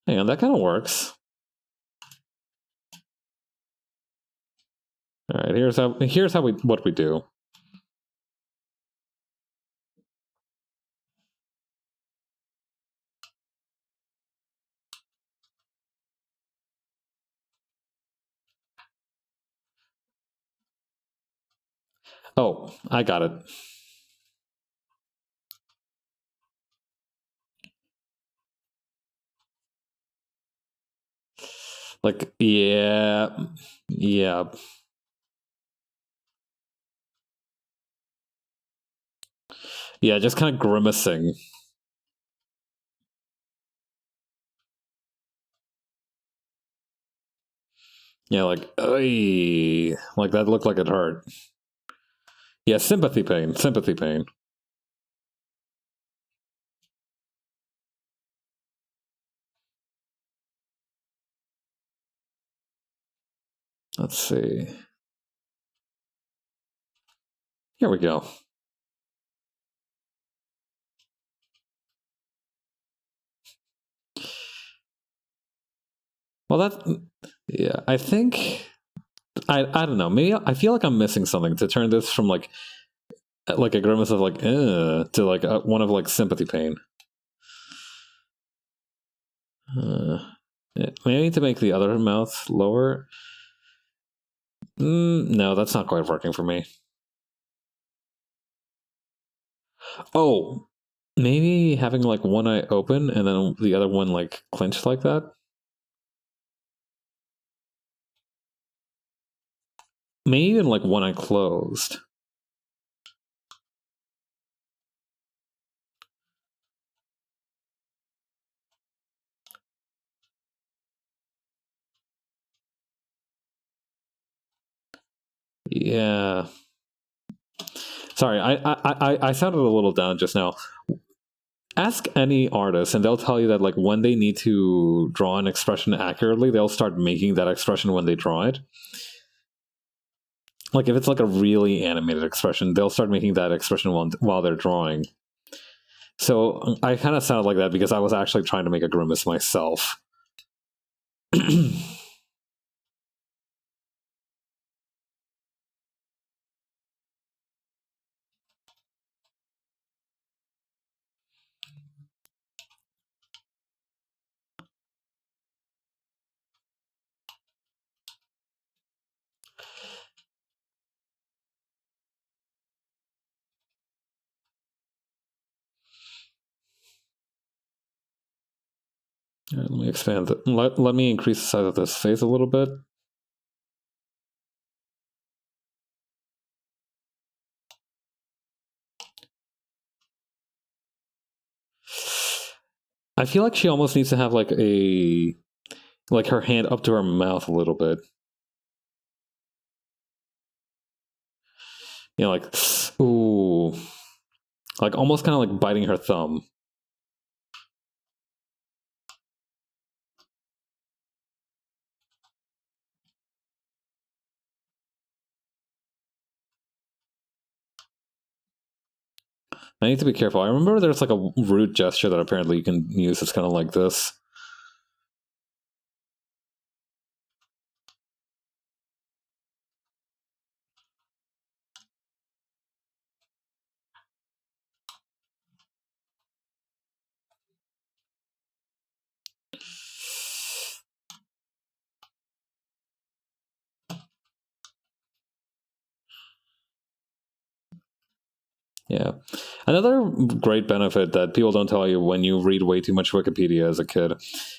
Hang on, that kind of works. All right, here's what we do. Oh, I got it. Like, yeah. Yeah, just kind of grimacing. Yeah, like, oy. Like, that looked like it hurt. Yeah, sympathy pain. Sympathy pain. Let's see. Here we go. Well, yeah, I think, I don't know. Maybe I feel like I'm missing something to turn this from like a grimace of like, to like one of like sympathy pain. Yeah, maybe I need to make the other mouth lower. No, that's not quite working for me. Oh, maybe having like one eye open and then the other one like clenched like that. Maybe even like one eye closed. Yeah. Sorry, I sounded a little down just now. Ask any artist, and they'll tell you that like when they need to draw an expression accurately, they'll start making that expression when they draw it. Like if it's like a really animated expression, they'll start making that expression while they're drawing. So I kind of sounded like that because I was actually trying to make a grimace myself. Right, let me expand it. Let me increase the size of this face a little bit. I feel like she almost needs to have like her hand up to her mouth a little bit. You know, like, ooh. Like almost kind of like biting her thumb. I need to be careful. I remember there's like a root gesture that apparently you can use that's kind of like this. Yeah. Another great benefit that people don't tell you when you read way too much Wikipedia as a kid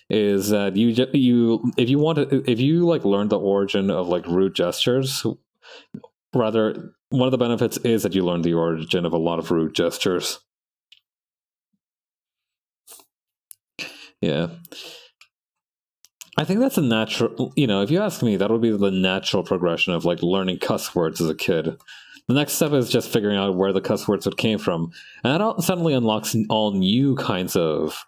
is that if you like learn the origin of like root gestures, rather one of the benefits is that you learn the origin of a lot of root gestures. Yeah. I think that's a natural, if you ask me, that would be the natural progression of like learning cuss words as a kid. The next step is just figuring out where the cuss words came from. And that suddenly unlocks all new kinds of,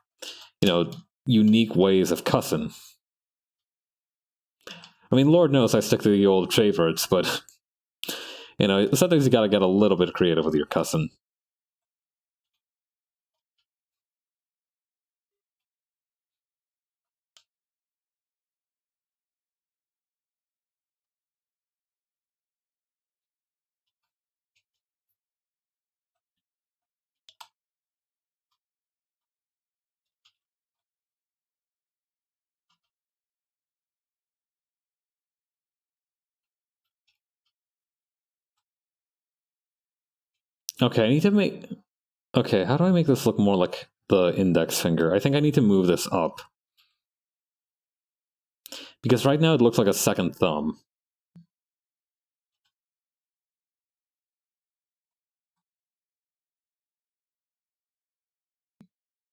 unique ways of cussing. I mean, Lord knows I stick to the old favorites, but, sometimes you gotta get a little bit creative with your cussing. Okay, I need to make... Okay, how do I make this look more like the index finger? I think I need to move this up. Because right now it looks like a second thumb.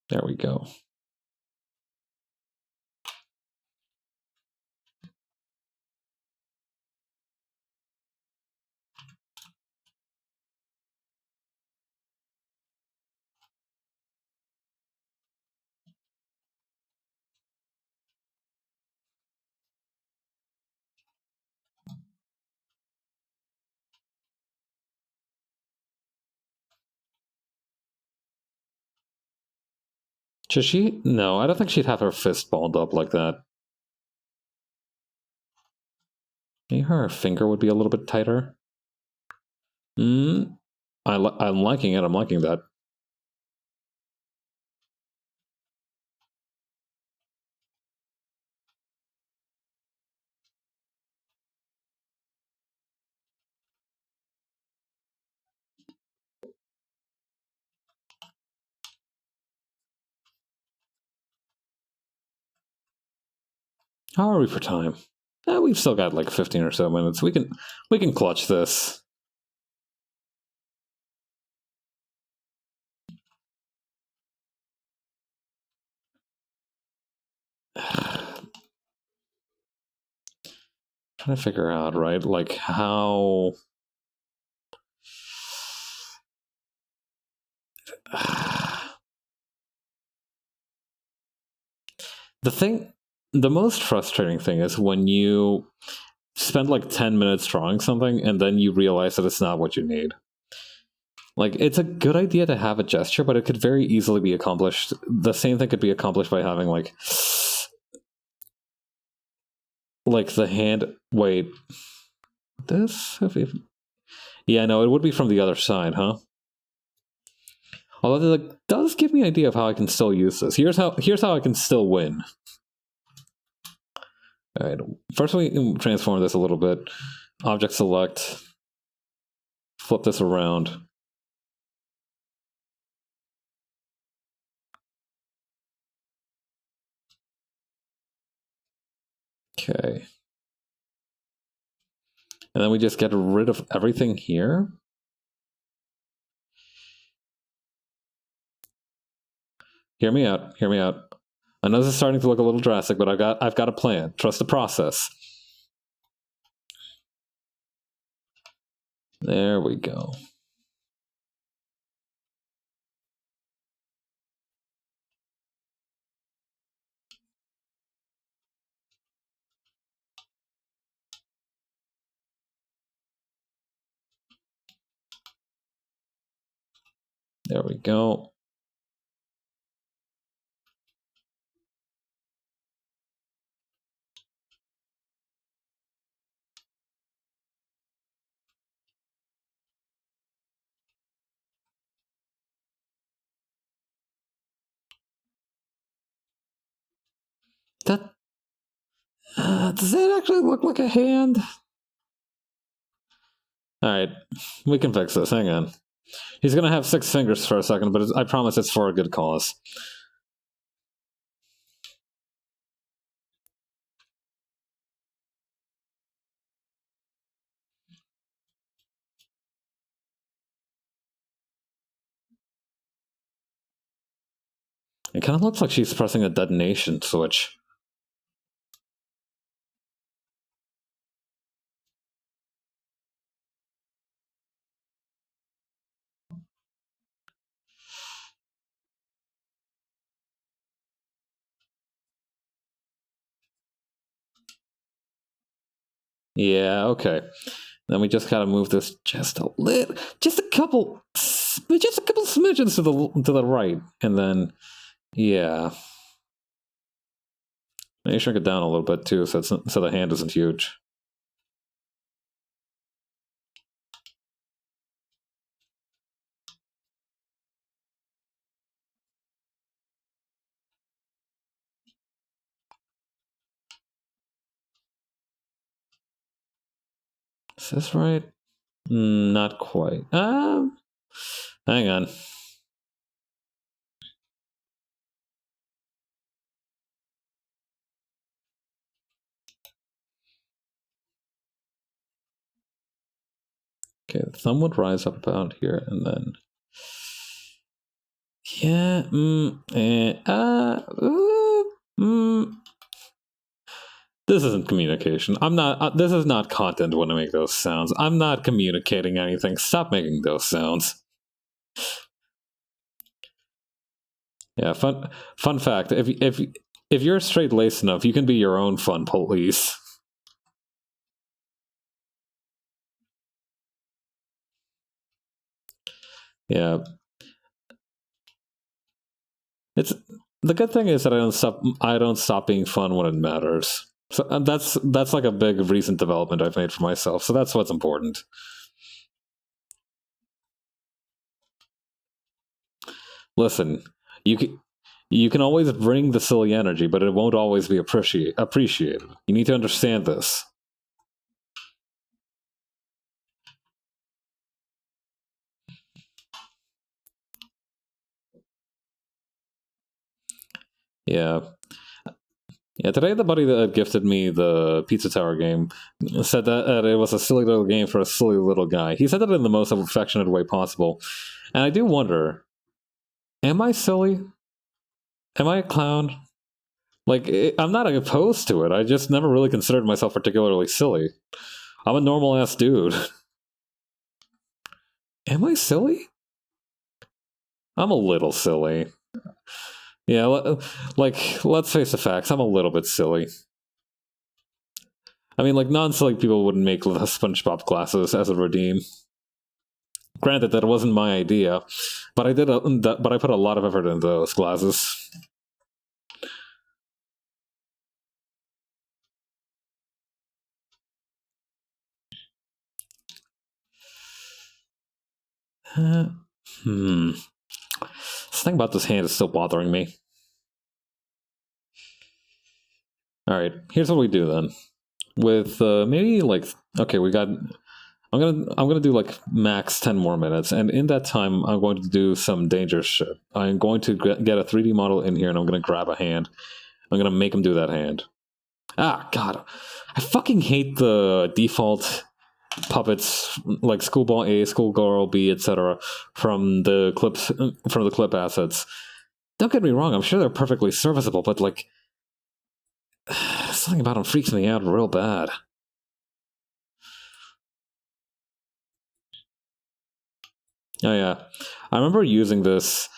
There we go. Should she? No, I don't think she'd have her fist balled up like that. Maybe her finger would be a little bit tighter. I'm liking it. I'm liking that. How are we for time? We've still got like 15 or so minutes. We can clutch this. Trying to figure out, right? Like how... The most frustrating thing is when you spend like 10 minutes drawing something and then you realize that it's not what you need. Like, it's a good idea to have a gesture, but it could very easily be accomplished. The same thing could be accomplished by having like the hand... Wait. This? Yeah, no, it would be from the other side, huh? Although it does give me an idea of how I can still use this. Here's how I can still win. Alright, first we can transform this a little bit. Object select. Flip this around. Okay. And then we just get rid of everything here. Hear me out. Hear me out. I know this is starting to look a little drastic, but I've got a plan. Trust the process. There we go. There we go. Does that actually look like a hand? Alright, we can fix this. Hang on. He's gonna have 6 fingers for a second, but I promise it's for a good cause. It kind of looks like she's pressing a detonation switch. Yeah, okay. Then we just gotta move this just a little, just a couple smidgens to the right, and then yeah, maybe shrink it down a little bit too, so the hand isn't huge. Is this right? Not quite. Hang on. Okay, the thumb would rise up about here, and then... Yeah, This isn't communication. I'm not. This is not content when I make those sounds. I'm not communicating anything. Stop making those sounds. Yeah. Fun fact. If you're straight laced enough, you can be your own fun police. Yeah. It's the good thing is that I don't stop being fun when it matters. So that's like a big recent development I've made for myself. So that's what's important. Listen, you can always bring the silly energy, but it won't always be appreciated. You need to understand this. Yeah. Yeah, today the buddy that gifted me the Pizza Tower game said that it was a silly little game for a silly little guy. He said that in the most affectionate way possible. And I do wonder, am I silly? Am I a clown? Like, I'm not opposed to it. I just never really considered myself particularly silly. I'm a normal-ass dude. Am I silly? I'm a little silly. Yeah, like, let's face the facts. I'm a little bit silly. I mean, like, non-silly people wouldn't make the SpongeBob glasses as a redeem. Granted, that wasn't my idea, but I put a lot of effort into those glasses. This thing about this hand is still bothering me. All right, here's what we do then. With maybe like, okay, we got. I'm gonna do like max 10 more minutes, and in that time, I'm going to do some dangerous shit. I'm going to get a 3D model in here, and I'm gonna grab a hand. I'm gonna make him do that hand. Ah, God, I fucking hate the default puppets like Schoolboy A, Schoolgirl B, etc. from the clip assets. Don't get me wrong, I'm sure they're perfectly serviceable, but like something about them freaks me out real bad. Oh yeah, I remember using this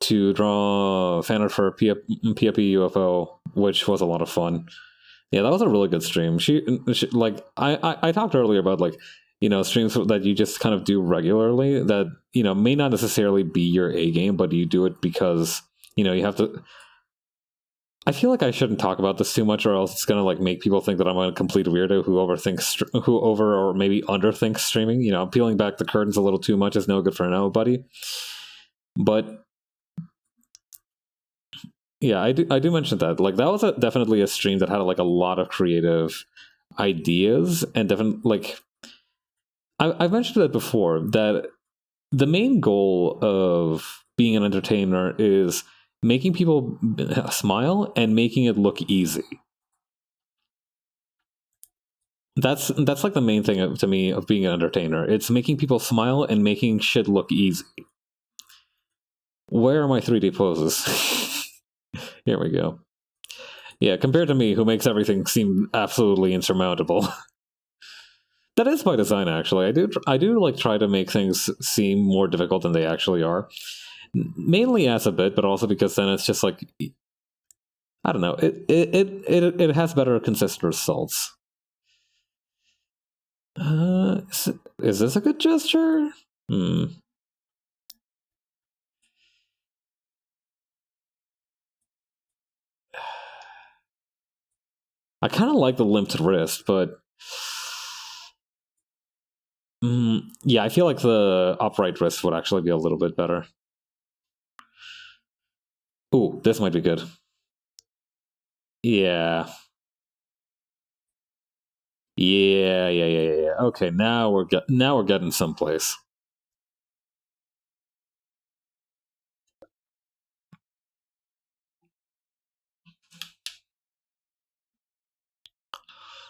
to draw fan art for PFP UFO, which was a lot of fun. Yeah, that was a really good stream. She like I talked earlier about like streams that you just kind of do regularly that may not necessarily be your A game, but you do it because you have to. I feel like I shouldn't talk about this too much, or else it's gonna like make people think that I'm a complete weirdo who or maybe underthinks streaming. Peeling back the curtains a little too much is no good for nobody. But yeah, I do mention that. Like that was definitely a stream that had like a lot of creative ideas and definitely like I've mentioned it before that the main goal of being an entertainer is making people smile and making it look easy. That's like the main thing to me of being an entertainer. It's making people smile and making shit look easy. Where are my 3D poses? Here we go. Yeah, compared to me, who makes everything seem absolutely insurmountable. That is by design, actually. I do like try to make things seem more difficult than they actually are. Mainly as a bit, but also because then it's just like I don't know. It has better consistent results. Is this a good gesture? I kind of like the limped wrist, but yeah, I feel like the upright wrist would actually be a little bit better. Ooh, this might be good. Yeah. Yeah. Okay, now we're getting someplace.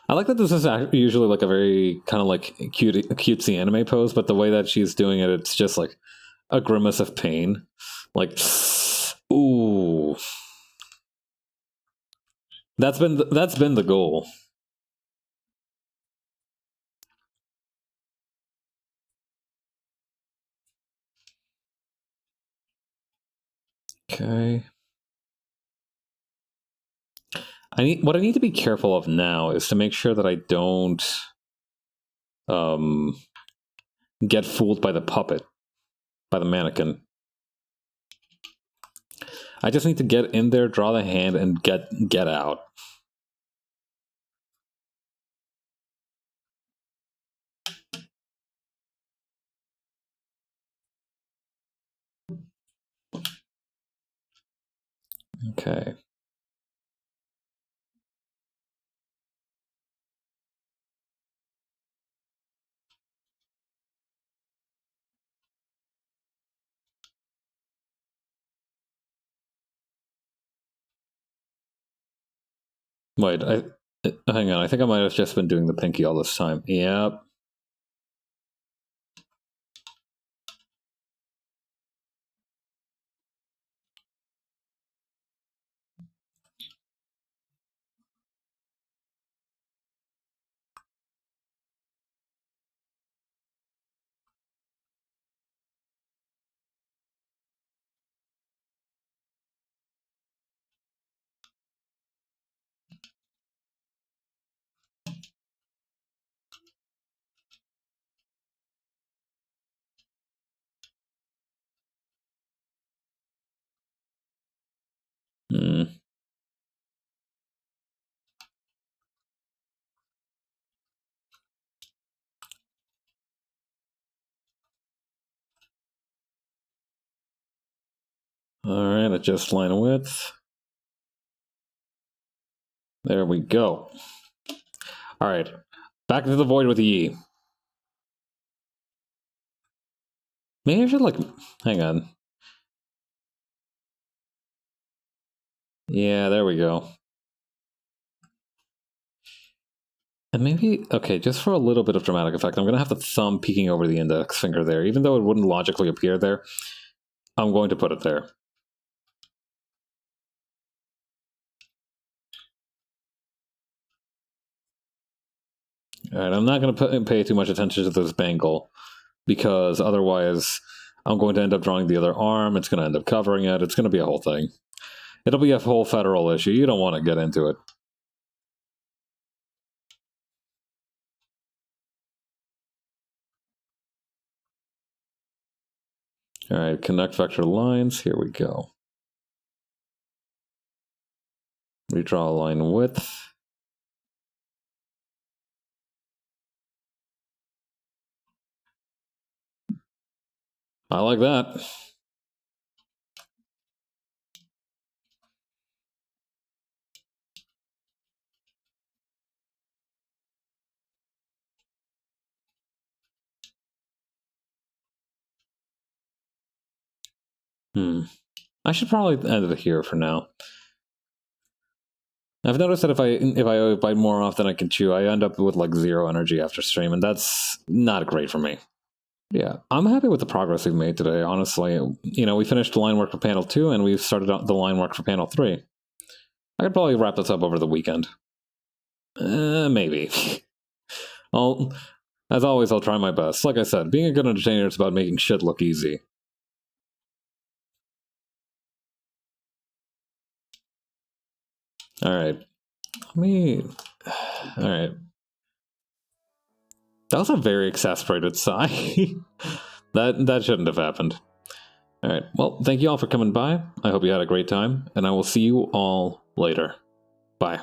I like that this is usually like a very kind of like cutesy anime pose, but the way that she's doing it, it's just like a grimace of pain. Like, ooh. That's been the goal. Okay. What I need to be careful of now is to make sure that I don't get fooled by the puppet, by the mannequin. I just need to get in there, draw the hand, and get out. Okay. Wait, hang on. I think I might have just been doing the pinky all this time. Yep. Hmm. Alright, adjust line of width. There we go. Alright, back to the void with the E. Maybe I should, like, hang on. Yeah, there we go. And maybe, okay, just for a little bit of dramatic effect, I'm going to have the thumb peeking over the index finger there. Even though it wouldn't logically appear there, I'm going to put it there. Alright, I'm not going to pay too much attention to this bangle, because otherwise I'm going to end up drawing the other arm, it's going to end up covering it, it's going to be a whole thing. It'll be a whole federal issue, you don't want to get into it. Alright, connect vector lines, here we go. Redraw line width. I like that. I should probably end it here for now. I've noticed that if I bite more off than I can chew, I end up with like 0 energy after stream, and that's not great for me. Yeah, I'm happy with the progress we've made today, honestly. You know, we finished the line work for panel 2, and we've started out the line work for panel 3. I could probably wrap this up over the weekend. Maybe. As always, I'll try my best. Like I said, being a good entertainer is about making shit look easy. Alright. Alright. That was a very exasperated sigh. that shouldn't have happened. Alright, well, thank you all for coming by. I hope you had a great time, and I will see you all later. Bye.